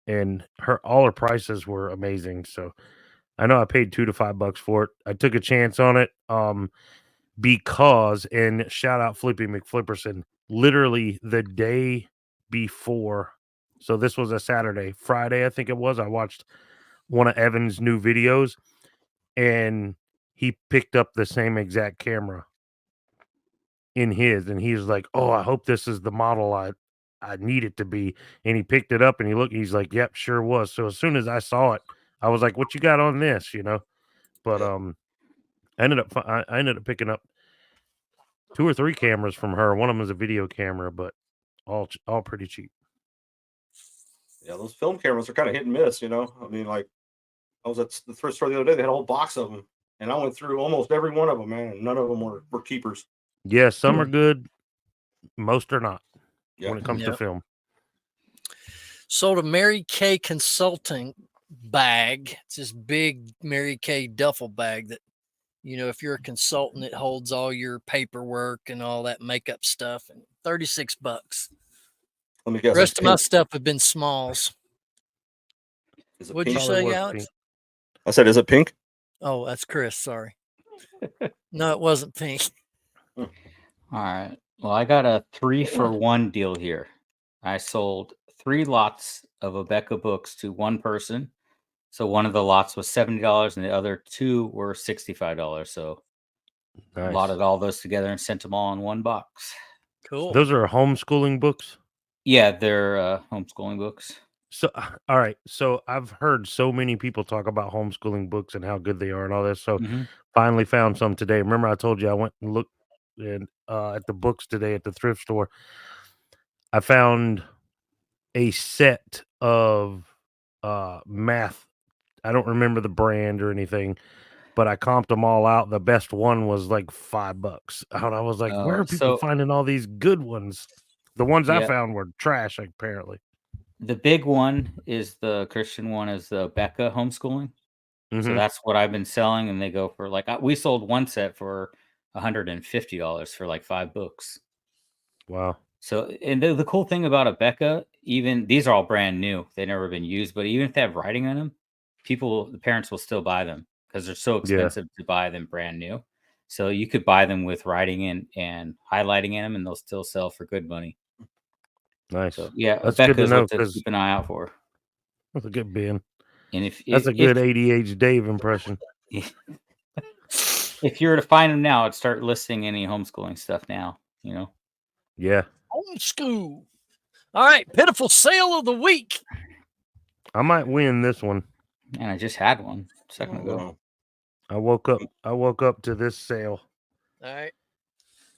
[SPEAKER 3] And all her prices were amazing. So I know I paid $2 to $5 for it. I took a chance on it. Because, and shout out Flippy McFlipperson, literally the day before. So this was a Saturday, Friday, I think it was. I watched one of Evan's new videos and he picked up the same exact camera in his, and he was like, "Oh, I hope this is the model I need it to be." And he picked it up and he's like, "Yep, sure was." So as soon as I saw it, I was like, "What you got on this?" But I ended up picking up 2 or 3 cameras from her. One of them is a video camera, but all pretty cheap.
[SPEAKER 2] Yeah, those film cameras are kind of hit and miss. I mean, like I was at the thrift store the other day. They had a whole box of them, and I went through almost every one of them, man. And none of them were keepers.
[SPEAKER 3] Yeah, some are good, most are not. When it comes to film.
[SPEAKER 1] Sold a Mary Kay consulting bag. It's this big Mary Kay duffel bag that, if you're a consultant, it holds all your paperwork and all that makeup stuff. And $36.
[SPEAKER 2] Let me guess.
[SPEAKER 1] The rest of my stuff have been smalls. What'd you say, Alex?
[SPEAKER 2] Pink. I said, is it pink?
[SPEAKER 1] Oh, that's Chris. Sorry. No, it wasn't pink.
[SPEAKER 4] All right. Well, I got a 3-for-1 deal here. I sold 3 lots of Abeka books to one person. So one of the lots was $70 and the other 2 were $65. So
[SPEAKER 3] nice.
[SPEAKER 4] Lotted all those together and sent them all in one box.
[SPEAKER 1] Cool.
[SPEAKER 3] Those are homeschooling books?
[SPEAKER 4] Yeah, they're homeschooling books.
[SPEAKER 3] So, all right. So I've heard so many people talk about homeschooling books and how good they are and all this. So finally found some today. Remember I told you I went and looked at the books today at the thrift store. I found a set of math. I don't remember the brand or anything, but I comped them all out. The best one was like $5. And I was like, where are people finding all these good ones? The ones I found were trash, apparently.
[SPEAKER 4] The big one is the Christian one is the Abeka homeschooling. So that's what I've been selling. And they go for we sold one set for $150 for like 5 books.
[SPEAKER 3] Wow.
[SPEAKER 4] So, and the cool thing about Abeka, even these are all brand new. They've never been used, but even if they have writing on them, the parents will still buy them because they're so expensive to buy them brand new. So you could buy them with writing and highlighting in them and they'll still sell for good money.
[SPEAKER 3] Nice.
[SPEAKER 4] So, yeah,
[SPEAKER 3] that's
[SPEAKER 4] Abeka
[SPEAKER 3] good to
[SPEAKER 4] is
[SPEAKER 3] know,
[SPEAKER 4] what to keep an eye out for.
[SPEAKER 3] That's a good Ben.
[SPEAKER 4] And
[SPEAKER 3] that's a good ADH Dave impression.
[SPEAKER 4] If you were to find them now, I'd start listing any homeschooling stuff now.
[SPEAKER 3] Yeah.
[SPEAKER 1] Homeschool. All right, pitiful sale of the week.
[SPEAKER 3] I might win this one.
[SPEAKER 4] And I just had one a second ago.
[SPEAKER 3] I woke up to this sale.
[SPEAKER 1] All right.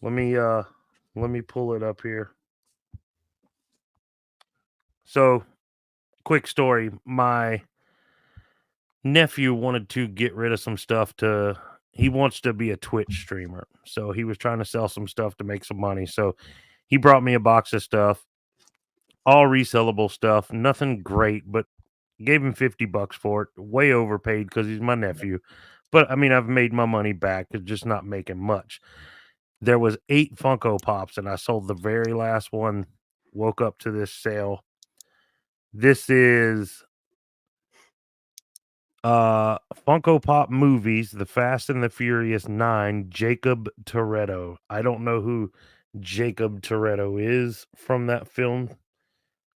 [SPEAKER 3] Let me pull it up here. So, quick story. My nephew wanted to get rid of some stuff he wants to be a Twitch streamer. So he was trying to sell some stuff to make some money. So he brought me a box of stuff, all resellable stuff, nothing great, but gave him $50 for it. Way overpaid because he's my nephew. But I mean, I've made my money back. It's just not making much. There was 8 Funko Pops, and I sold the very last one. Woke up to this sale. This is Funko Pop Movies, The Fast and the Furious 9, Jacob Toretto. I don't know who Jacob Toretto is from that film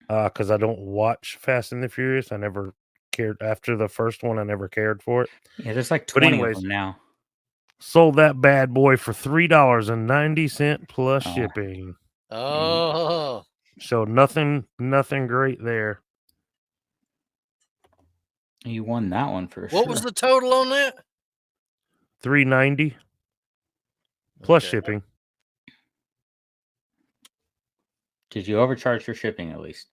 [SPEAKER 3] because I don't watch Fast and the Furious. I never cared after the first one. I never cared for it.
[SPEAKER 4] Yeah, there's like 20 of them now.
[SPEAKER 3] Sold that bad boy for $3.90 plus shipping.
[SPEAKER 1] Oh,
[SPEAKER 3] so nothing great there.
[SPEAKER 4] You won that one for sure.
[SPEAKER 1] What was the total on that?
[SPEAKER 3] $3.90 plus shipping.
[SPEAKER 4] Did you overcharge for shipping at least?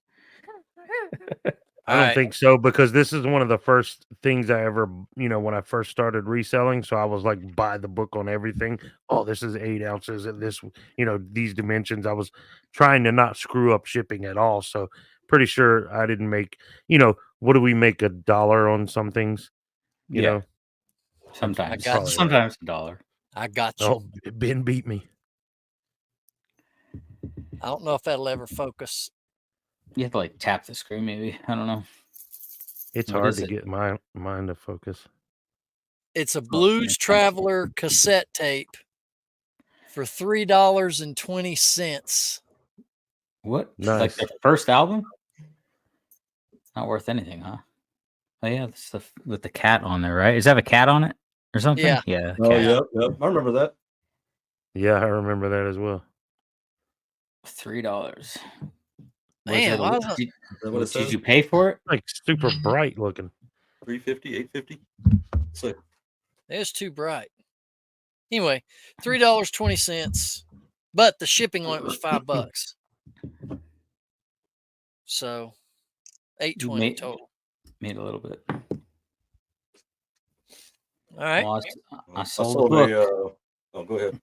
[SPEAKER 3] I don't think so, because this is one of the first things I ever, when I first started reselling. So I was like, buy the book on everything. Oh, this is 8 ounces and this, these dimensions. I was trying to not screw up shipping at all. So pretty sure I didn't make, what do we make, $1 on some things? You know?
[SPEAKER 4] Sometimes.
[SPEAKER 1] Sometimes
[SPEAKER 4] $1.
[SPEAKER 1] I got you.
[SPEAKER 3] Oh, Ben beat me.
[SPEAKER 1] I don't know if that'll ever focus.
[SPEAKER 4] You have to like tap the screen, maybe. I don't know.
[SPEAKER 3] It's hard to get my mind to focus.
[SPEAKER 1] It's a Blues Traveler cassette tape for $3.20.
[SPEAKER 4] What?
[SPEAKER 3] Nice.
[SPEAKER 4] Like the first album? Not worth anything, huh? Oh yeah, the stuff with the cat on there, right? Does that have a cat on it or something?
[SPEAKER 1] Yeah.
[SPEAKER 4] Yeah.
[SPEAKER 2] Oh, yep. I remember that.
[SPEAKER 3] Yeah, I remember that as well.
[SPEAKER 4] $3.
[SPEAKER 1] Man,
[SPEAKER 4] did you pay for it?
[SPEAKER 3] Like super bright looking.
[SPEAKER 2] $3.50, $8.50. So
[SPEAKER 1] it's too bright. Anyway, $3.20, but the shipping on it was $5. So $8.20 total.
[SPEAKER 4] Made a little bit.
[SPEAKER 1] All right.
[SPEAKER 4] Well, I sold the book.
[SPEAKER 2] Go ahead.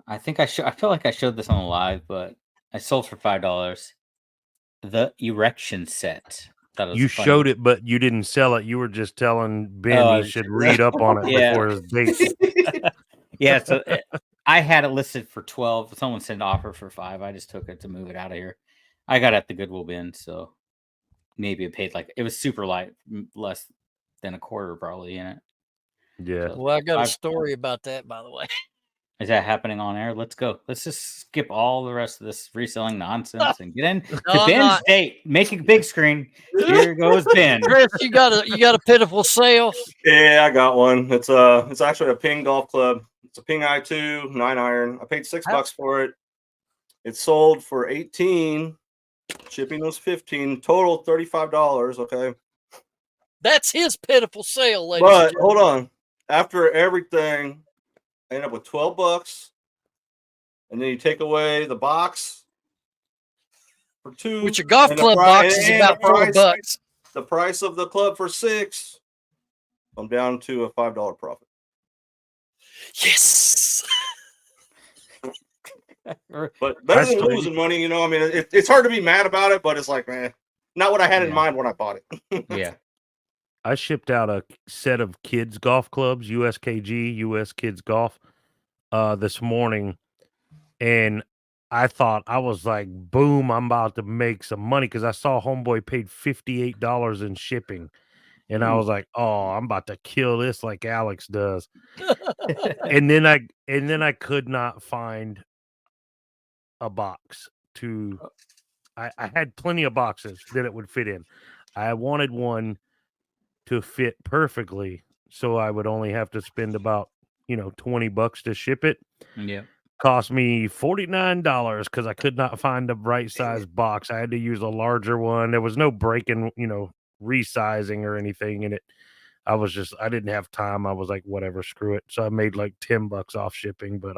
[SPEAKER 4] I think I feel like I showed this on the live, but I sold for $5 the erection set.
[SPEAKER 3] You showed it, but you didn't sell it. You were just telling Ben he should read up on it before his date.
[SPEAKER 4] Yeah, so I had it listed for 12. Someone sent an offer for 5. I just took it to move it out of here. I got it at the Goodwill bin, so maybe it paid it was super light, less than a quarter probably in it.
[SPEAKER 3] Yeah.
[SPEAKER 1] So well, I got a story about that, by the way.
[SPEAKER 4] Is that happening on air? Let's go. Let's just skip all the rest of this reselling nonsense and get in to Ben's date. Making big screen. Here goes Ben.
[SPEAKER 1] Chris, you got a pitiful sale.
[SPEAKER 2] Yeah, I got one. It's actually a Ping golf club. It's a Ping I2 9-iron. I paid $6 for it. It sold for $18. Shipping was $15. Total $35. Okay.
[SPEAKER 1] That's his pitiful sale, ladies.
[SPEAKER 2] But hold on. After everything, I end up with $12, and then you take away the box for $2,
[SPEAKER 1] which a golf club box is about $4.
[SPEAKER 2] The price of the club for $6. I'm down to a $5 profit.
[SPEAKER 1] Yes.
[SPEAKER 2] But better than losing money, I mean, it's hard to be mad about it, but it's like, man, not what I had in mind when I bought it.
[SPEAKER 4] Yeah.
[SPEAKER 3] I shipped out a set of kids golf clubs, USKG, US Kids Golf, this morning, and I thought, I was like, boom, I'm about to make some money, because I saw homeboy paid $58 in shipping, and I was like, oh, I'm about to kill this like Alex does. and then I could not find a box to. I had plenty of boxes that it would fit in. I wanted one to fit perfectly, so I would only have to spend about $20 to ship it.
[SPEAKER 4] Yeah.
[SPEAKER 3] Cost me $49 because I could not find the right size box. I had to use a larger one. There was no breaking, resizing or anything in it. I didn't have time. I was like, whatever, screw it. So I made like $10 off shipping, but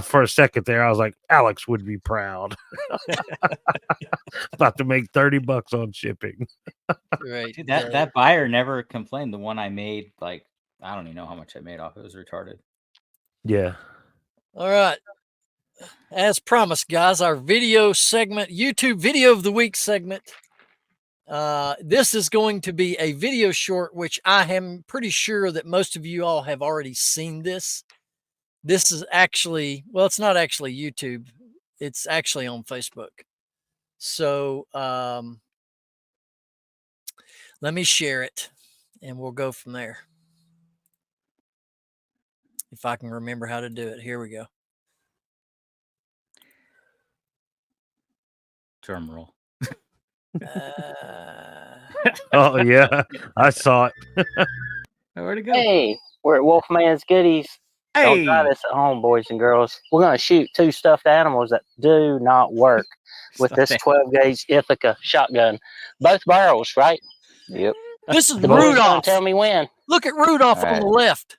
[SPEAKER 3] for a second there, I was like, Alex would be proud. About to make $30 on shipping.
[SPEAKER 1] Right.
[SPEAKER 4] Dude, that buyer never complained. The one I made, like, I don't even know how much I made off. It was retarded.
[SPEAKER 3] Yeah.
[SPEAKER 1] All right. As promised, guys, our video segment, YouTube video of the week segment. This is going to be a video short, which I am pretty sure that most of you all have already seen this. This is actually, well, it's not actually YouTube. It's actually on Facebook. So let me share it and we'll go from there. If I can remember how to do it. Here we go.
[SPEAKER 4] Drum roll.
[SPEAKER 3] Oh yeah, I saw it.
[SPEAKER 4] Where'd it go?
[SPEAKER 5] Hey, we're at Wolfman's Goodies. Don't try this at home, boys and girls. We're going to shoot 2 stuffed animals that do not work with this 12-gauge Ithaca shotgun. Both barrels, right? Yep.
[SPEAKER 1] This is
[SPEAKER 5] The boys gonna
[SPEAKER 1] Rudolph.
[SPEAKER 5] tell me when.
[SPEAKER 1] Look at Rudolph on the left.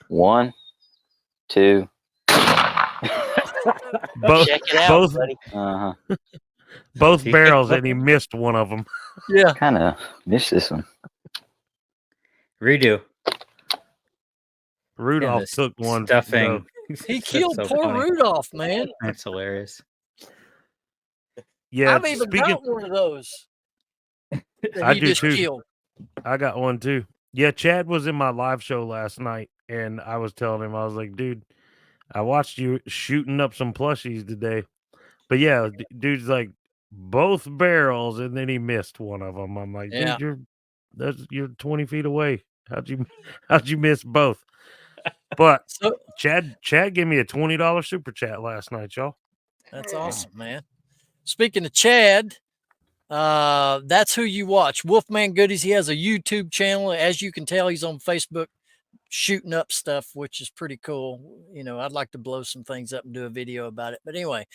[SPEAKER 5] 1, 2.
[SPEAKER 3] Both,
[SPEAKER 5] Check it out,
[SPEAKER 3] both,
[SPEAKER 5] buddy.
[SPEAKER 3] both barrels, and he missed one of them.
[SPEAKER 1] Yeah.
[SPEAKER 5] Kind of missed this one.
[SPEAKER 4] Redo.
[SPEAKER 3] Rudolph took one.
[SPEAKER 4] Stuffing.
[SPEAKER 1] He killed poor Rudolph, man.
[SPEAKER 4] That's hilarious.
[SPEAKER 3] Yeah,
[SPEAKER 1] I've even got one of those.
[SPEAKER 3] I do too.
[SPEAKER 1] Killed.
[SPEAKER 3] I got one too. Yeah, Chad was in my live show last night, and I was telling him, I was like, dude, I watched you shooting up some plushies today. But yeah, dude's like, both barrels, and then he missed one of them. I'm like, dude, you're 20 feet away. How'd you miss both? But Chad gave me a $20 super chat last night, y'all.
[SPEAKER 1] That's awesome, man. Speaking of Chad, that's who you watch. Wolfman Goodies. He has a YouTube channel. As you can tell, he's on Facebook shooting up stuff, which is pretty cool. I'd like to blow some things up and do a video about it. But anyway,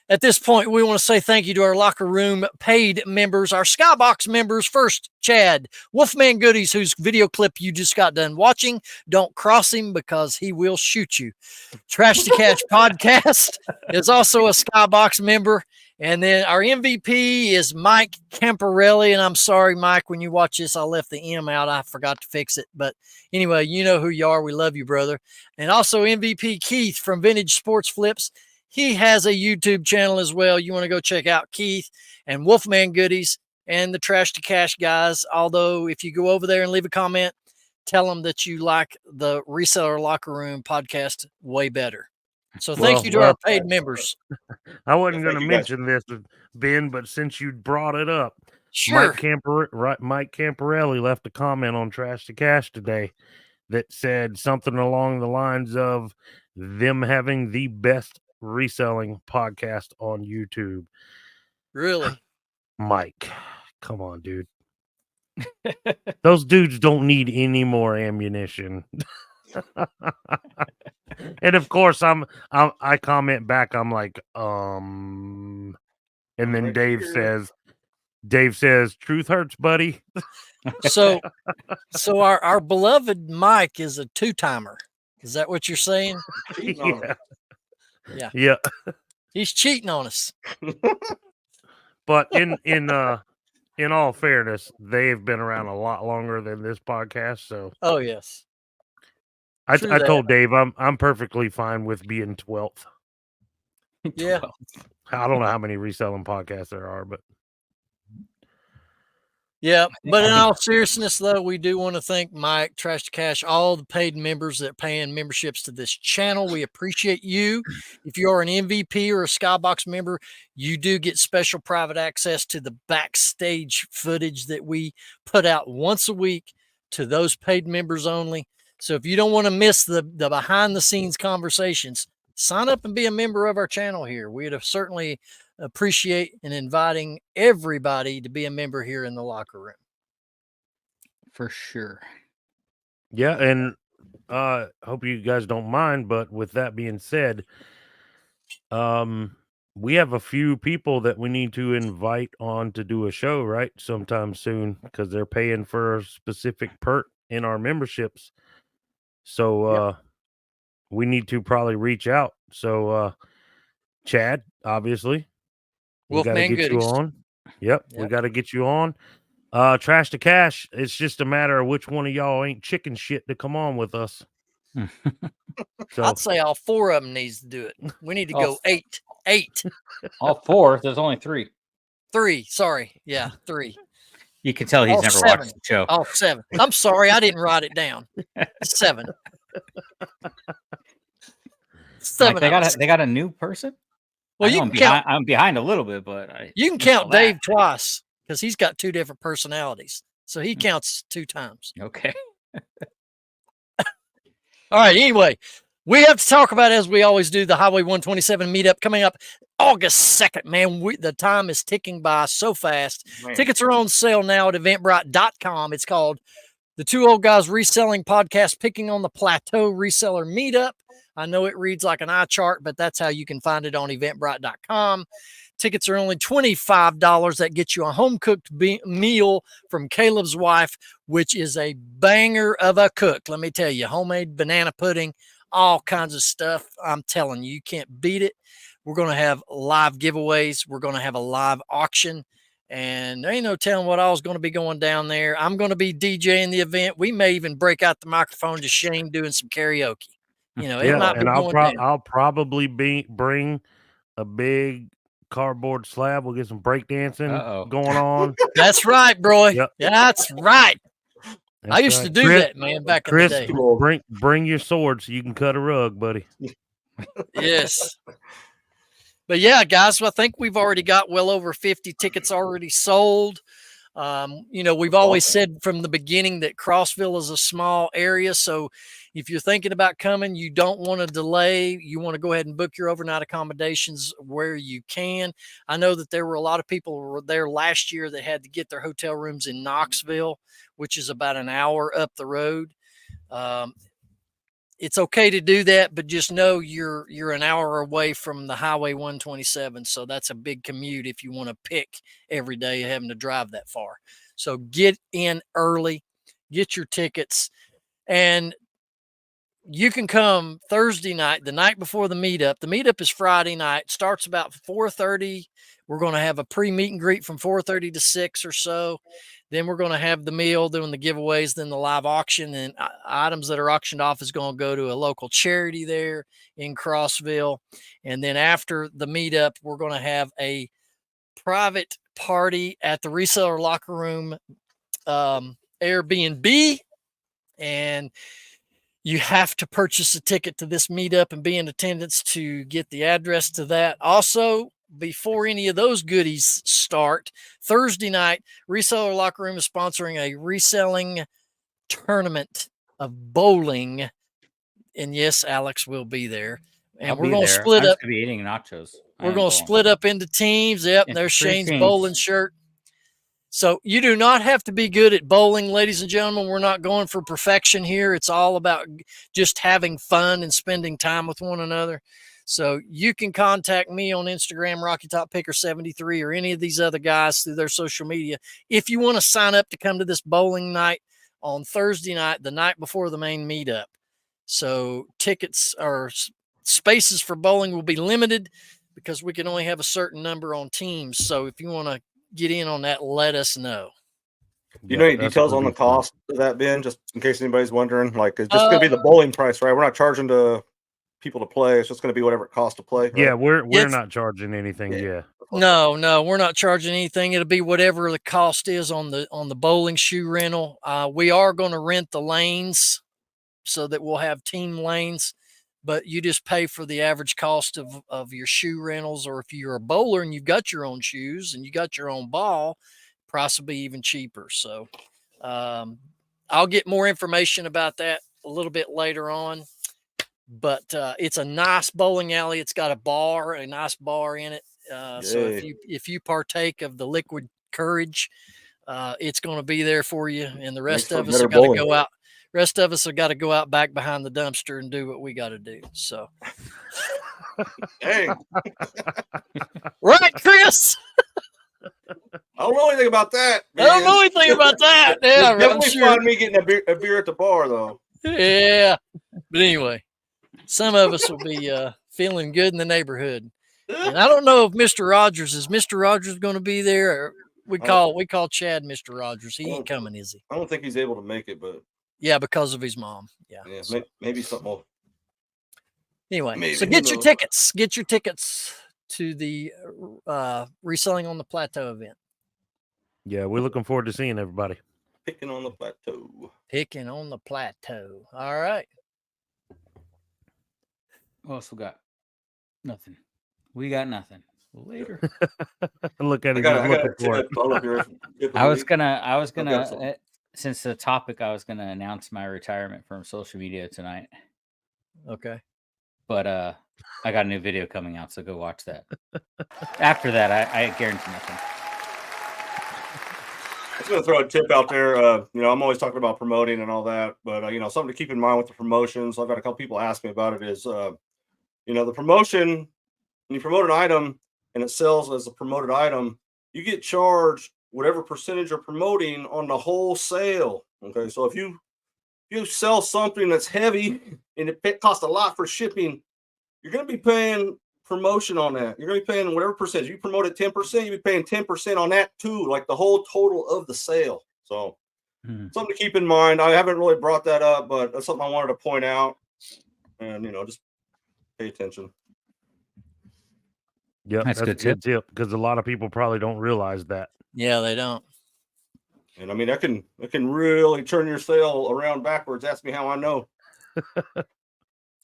[SPEAKER 1] at this point, we want to say thank you to our locker room paid members, our Skybox members. First, Chad, Wolfman Goodies, whose video clip you just got done watching. Don't cross him because he will shoot you. Trash to Cash Podcast is also a Skybox member. And then our MVP is Mike Camparelli. And I'm sorry, Mike, when you watch this, I left the M out. I forgot to fix it. But anyway, you know who you are. We love you, brother. And also MVP Keith from Vintage Sports Flips. He has a YouTube channel as well. You want to go check out Keith and Wolfman Goodies and the Trash to Cash guys. Although if you go over there and leave a comment, tell them that you like the Reseller Locker Room podcast way better. So thank you to our paid members.
[SPEAKER 3] I wasn't going to mention this, Ben, but since you brought it up,
[SPEAKER 1] sure.
[SPEAKER 3] Mike Camparelli left a comment on Trash to Cash today that said something along the lines of them having the best reselling podcast on YouTube.
[SPEAKER 1] Really?
[SPEAKER 3] Mike, come on, dude. Those dudes don't need any more ammunition. And of course I comment back, I'm like, and then Dave says, truth hurts, buddy.
[SPEAKER 1] So our beloved Mike is a 2-timer. Is that what you're saying?
[SPEAKER 3] Yeah.
[SPEAKER 1] He's cheating on us.
[SPEAKER 3] But in all fairness, they've been around a lot longer than this podcast. So
[SPEAKER 1] oh yes.
[SPEAKER 3] I told Dave I'm perfectly fine with being 12th.
[SPEAKER 1] Yeah.
[SPEAKER 3] I don't know how many reselling podcasts there are, but
[SPEAKER 1] yeah. But in all seriousness, though, we do want to thank Mike, Trash to Cash, all the paid members that are paying memberships to this channel. We appreciate you. If you are an MVP or a Skybox member, you do get special private access to the backstage footage that we put out once a week to those paid members only. So if you don't want to miss the behind the scenes conversations, sign up and be a member of our channel here. We'd certainly appreciate and inviting everybody to be a member here in the locker room.
[SPEAKER 4] For sure.
[SPEAKER 3] Yeah, and hope you guys don't mind, but with that being said, we have a few people that we need to invite on to do a show, right? Sometime soon, because they're paying for a specific perk in our memberships. So we need to probably reach out. So Chad, obviously, we got to
[SPEAKER 1] Wolfman
[SPEAKER 3] get you
[SPEAKER 1] Goodies.
[SPEAKER 3] on. Yep, we got to get you on. Trash to Cash. It's just a matter of which one of y'all ain't chicken shit to come on with us. So
[SPEAKER 1] I'd say all 4 of them needs to do it. We need to go 8.
[SPEAKER 4] All 4. There's only 3.
[SPEAKER 1] 3. Sorry. Yeah, 3.
[SPEAKER 4] You can tell he's
[SPEAKER 1] all
[SPEAKER 4] never
[SPEAKER 1] 7.
[SPEAKER 4] watched the show.
[SPEAKER 1] All 7. I'm sorry, I didn't write it down. 7. 7.
[SPEAKER 4] Like they got a new person.
[SPEAKER 1] Well, you can count.
[SPEAKER 4] I'm behind a little bit, but
[SPEAKER 1] you can count Dave twice because he's got 2 different personalities, so he counts 2 times.
[SPEAKER 4] Okay.
[SPEAKER 1] All right. Anyway, we have to talk about, as we always do, the Highway 127 meetup coming up August 2nd. Man, the time is ticking by so fast. Man. Tickets are on sale now at eventbrite.com. It's called the Two Old Guys Reselling Podcast, Picking on the Plateau Reseller Meetup. I know it reads like an eye chart, but that's how you can find it on eventbrite.com. Tickets are only $25. That gets you a home-cooked meal from Caleb's wife, which is a banger of a cook. Let me tell you, homemade banana pudding, all kinds of stuff. I'm telling you, you can't beat it. We're going to have live giveaways. We're going to have a live auction. And there ain't no telling what all's going to be going down there. I'm going to be DJing the event. We may even break out the microphone to Shane doing some karaoke. You know, it might be going down.
[SPEAKER 3] I'll probably bring a big cardboard slab. We'll get some breakdancing going on.
[SPEAKER 1] That's right, bro. Yep. That's right. I used to do that, man, back in the day.
[SPEAKER 3] Bring your sword so you can cut a rug, buddy.
[SPEAKER 1] Yes. But yeah, guys, I think we've already got well over 50 tickets already sold. You know, we've always said from the beginning that Crossville is a small area. So if you're thinking about coming, you don't want to delay. You want to go ahead and book your overnight accommodations where you can. I know that there were a lot of people there last year that had to get their hotel rooms in Knoxville, which is about an hour up the road. It's okay to do that, but just know you're an hour away from the Highway 127. So that's a big commute if you want to pick every day having to drive that far. So get in early, get your tickets, and you can come Thursday night, the night before the meetup. The meetup is Friday night, starts about 4:30. We're going to have a pre-meet and greet from 4:30 to 6 or so. Then we're going to have the meal, doing the giveaways, then the live auction, and items that are auctioned off is going to go to a local charity there in Crossville. And then after the meetup, we're going to have a private party at the Reseller Locker Room Airbnb. And you have to purchase a ticket to this meetup and be in attendance to get the address to that. Also, before any of those goodies start, Thursday night, Reseller Locker Room is sponsoring a reselling tournament of bowling. And yes, Alex will be there. And we're going to split up.
[SPEAKER 4] I'm be eating nachos.
[SPEAKER 1] We're going to split up into teams. Yep, and there's Shane's bowling shirt. So you do not have to be good at bowling, ladies and gentlemen. We're not going for perfection here. It's all about just having fun and spending time with one another. So you can contact me on Instagram, RockyTopPicker73, or any of these other guys through their social media if you want to sign up to come to this bowling night on Thursday night, the night before the main meetup. So tickets or spaces for bowling will be limited because we can only have a certain number on teams. So if you want to get in on that, let us know.
[SPEAKER 2] Do you know any details on the cost of that, Ben? Just in case anybody's wondering, like, it's just going to be the bowling price, right? We're not charging to people to play. It's just going to be whatever it costs to play. Right?
[SPEAKER 3] Yeah, we're not charging anything. Yeah.
[SPEAKER 1] No, we're not charging anything. It'll be whatever the cost is on the bowling shoe rental. We are going to rent the lanes so that we'll have team lanes, but you just pay for the average cost of your shoe rentals. Or if you're a bowler and you've got your own shoes and you got your own ball, price will be even cheaper. So I'll get more information about that a little bit later on. But it's a nice bowling alley. It's got a nice bar in it. So if you partake of the liquid courage, it's going to be there for you. And the rest of us are going to go out. Rest of us have got to go out back behind the dumpster and do what we got to do. So,
[SPEAKER 2] Hey,
[SPEAKER 1] right, Chris?
[SPEAKER 2] I don't know anything about that.
[SPEAKER 1] I don't know anything about that. Yeah,
[SPEAKER 2] You'll definitely
[SPEAKER 1] sure.
[SPEAKER 2] find me getting a beer at the bar, though.
[SPEAKER 1] Yeah, but anyway, some of us will be feeling good in the neighborhood. And I don't know if Mr. Rogers is going to be there. Or we call Chad Mr. Rogers. He ain't coming, is he?
[SPEAKER 2] I don't think he's able to make it, but
[SPEAKER 1] yeah, because of his mom. Yeah,
[SPEAKER 2] so. Maybe something will.
[SPEAKER 1] Anyway, so get your tickets. Get your tickets to the Reselling on the Plateau event.
[SPEAKER 3] Yeah, we're looking forward to seeing everybody.
[SPEAKER 2] Picking on the plateau.
[SPEAKER 1] Picking on the plateau. All right.
[SPEAKER 4] What else we got? Nothing. We got nothing. Later.
[SPEAKER 3] Look at it.
[SPEAKER 4] I was gonna. Since the topic, I was gonna announce my retirement from social media tonight.
[SPEAKER 1] Okay.
[SPEAKER 4] But I got a new video coming out, so go watch that. After that, I guarantee nothing.
[SPEAKER 2] I was going to throw a tip out there. I'm always talking about promoting and all that, but something to keep in mind with the promotions. I've had a couple people ask me about it. Is the promotion, when you promote an item and it sells as a promoted item, you get charged whatever percentage you're promoting on the whole sale. Okay, so if you sell something that's heavy and it costs a lot for shipping, you're going to be paying promotion on that. You're going to be paying whatever percentage. You promote it 10%, you'll be paying 10% on that too, like the whole total of the sale. So something to keep in mind. I haven't really brought that up, but that's something I wanted to point out. And, just pay attention.
[SPEAKER 3] Yeah, that's a good tip because a lot of people probably don't realize that.
[SPEAKER 1] Yeah, they don't.
[SPEAKER 2] And I mean, that can really turn your sale around backwards. Ask me how I know.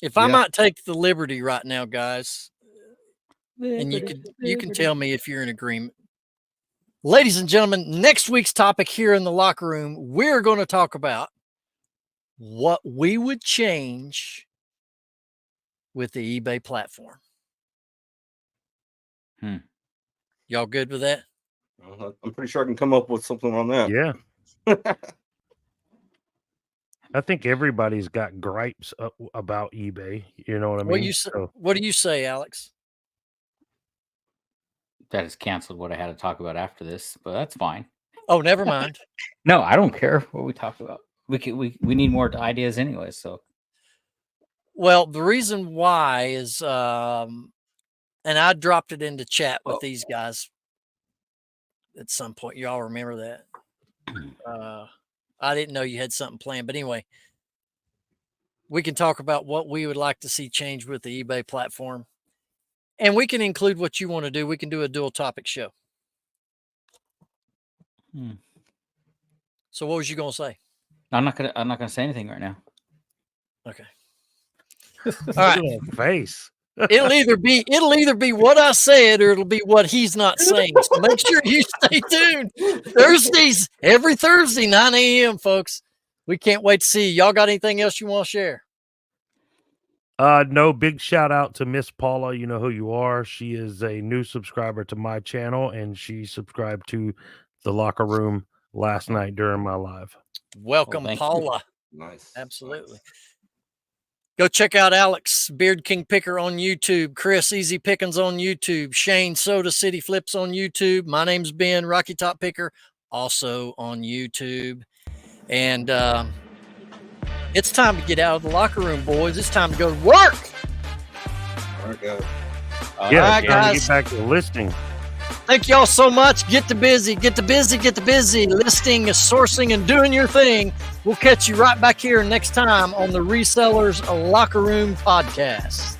[SPEAKER 1] If I might take the liberty right now, guys, and you can tell me if you're in agreement. Ladies and gentlemen, next week's topic here in the locker room, we're going to talk about what we would change with the eBay platform. Y'all good with that?
[SPEAKER 2] I'm pretty sure I can come up with something on that.
[SPEAKER 3] Yeah. I think everybody's got gripes about eBay. You know what I mean?
[SPEAKER 1] What do you say, Alex?
[SPEAKER 4] That is canceled what I had to talk about after this, but that's fine.
[SPEAKER 1] Oh, never mind.
[SPEAKER 4] No, I don't care what we talk about. We need more ideas anyway. So,
[SPEAKER 1] well, the reason why is, and I dropped it into chat with these guys at some point. You all remember that? I didn't know you had something planned, but anyway, we can talk about what we would like to see change with the eBay platform. And we can include what you want to do. We can do a dual topic show. So what was you going to say?
[SPEAKER 4] I'm not gonna say anything right now.
[SPEAKER 1] Okay. All right.
[SPEAKER 3] Face.
[SPEAKER 1] It'll either be what I said or it'll be what he's not saying. So make sure you stay tuned. Thursdays, every Thursday, 9 a.m., folks. We can't wait to see you. Y'all got anything else you want to share?
[SPEAKER 3] No, big shout out to Miss Paula. You know who you are. She is a new subscriber to my channel, and she subscribed to the locker room last night during my live.
[SPEAKER 1] Welcome, Paula.
[SPEAKER 2] Nice.
[SPEAKER 1] Absolutely. Nice. Go check out Alex, Beard King Picker on YouTube, Chris, Easy Pickins on YouTube, Shane, Soda City Flips on YouTube. My name's Ben, Rocky Top Picker, also on YouTube. And it's time to get out of the locker room, boys. It's time to go to work.
[SPEAKER 2] All right, guys.
[SPEAKER 1] All right, guys.
[SPEAKER 3] Get back to the listing.
[SPEAKER 1] Thank y'all so much. Get the busy. Listing, sourcing, and doing your thing. We'll catch you right back here next time on the Resellers Locker Room Podcast.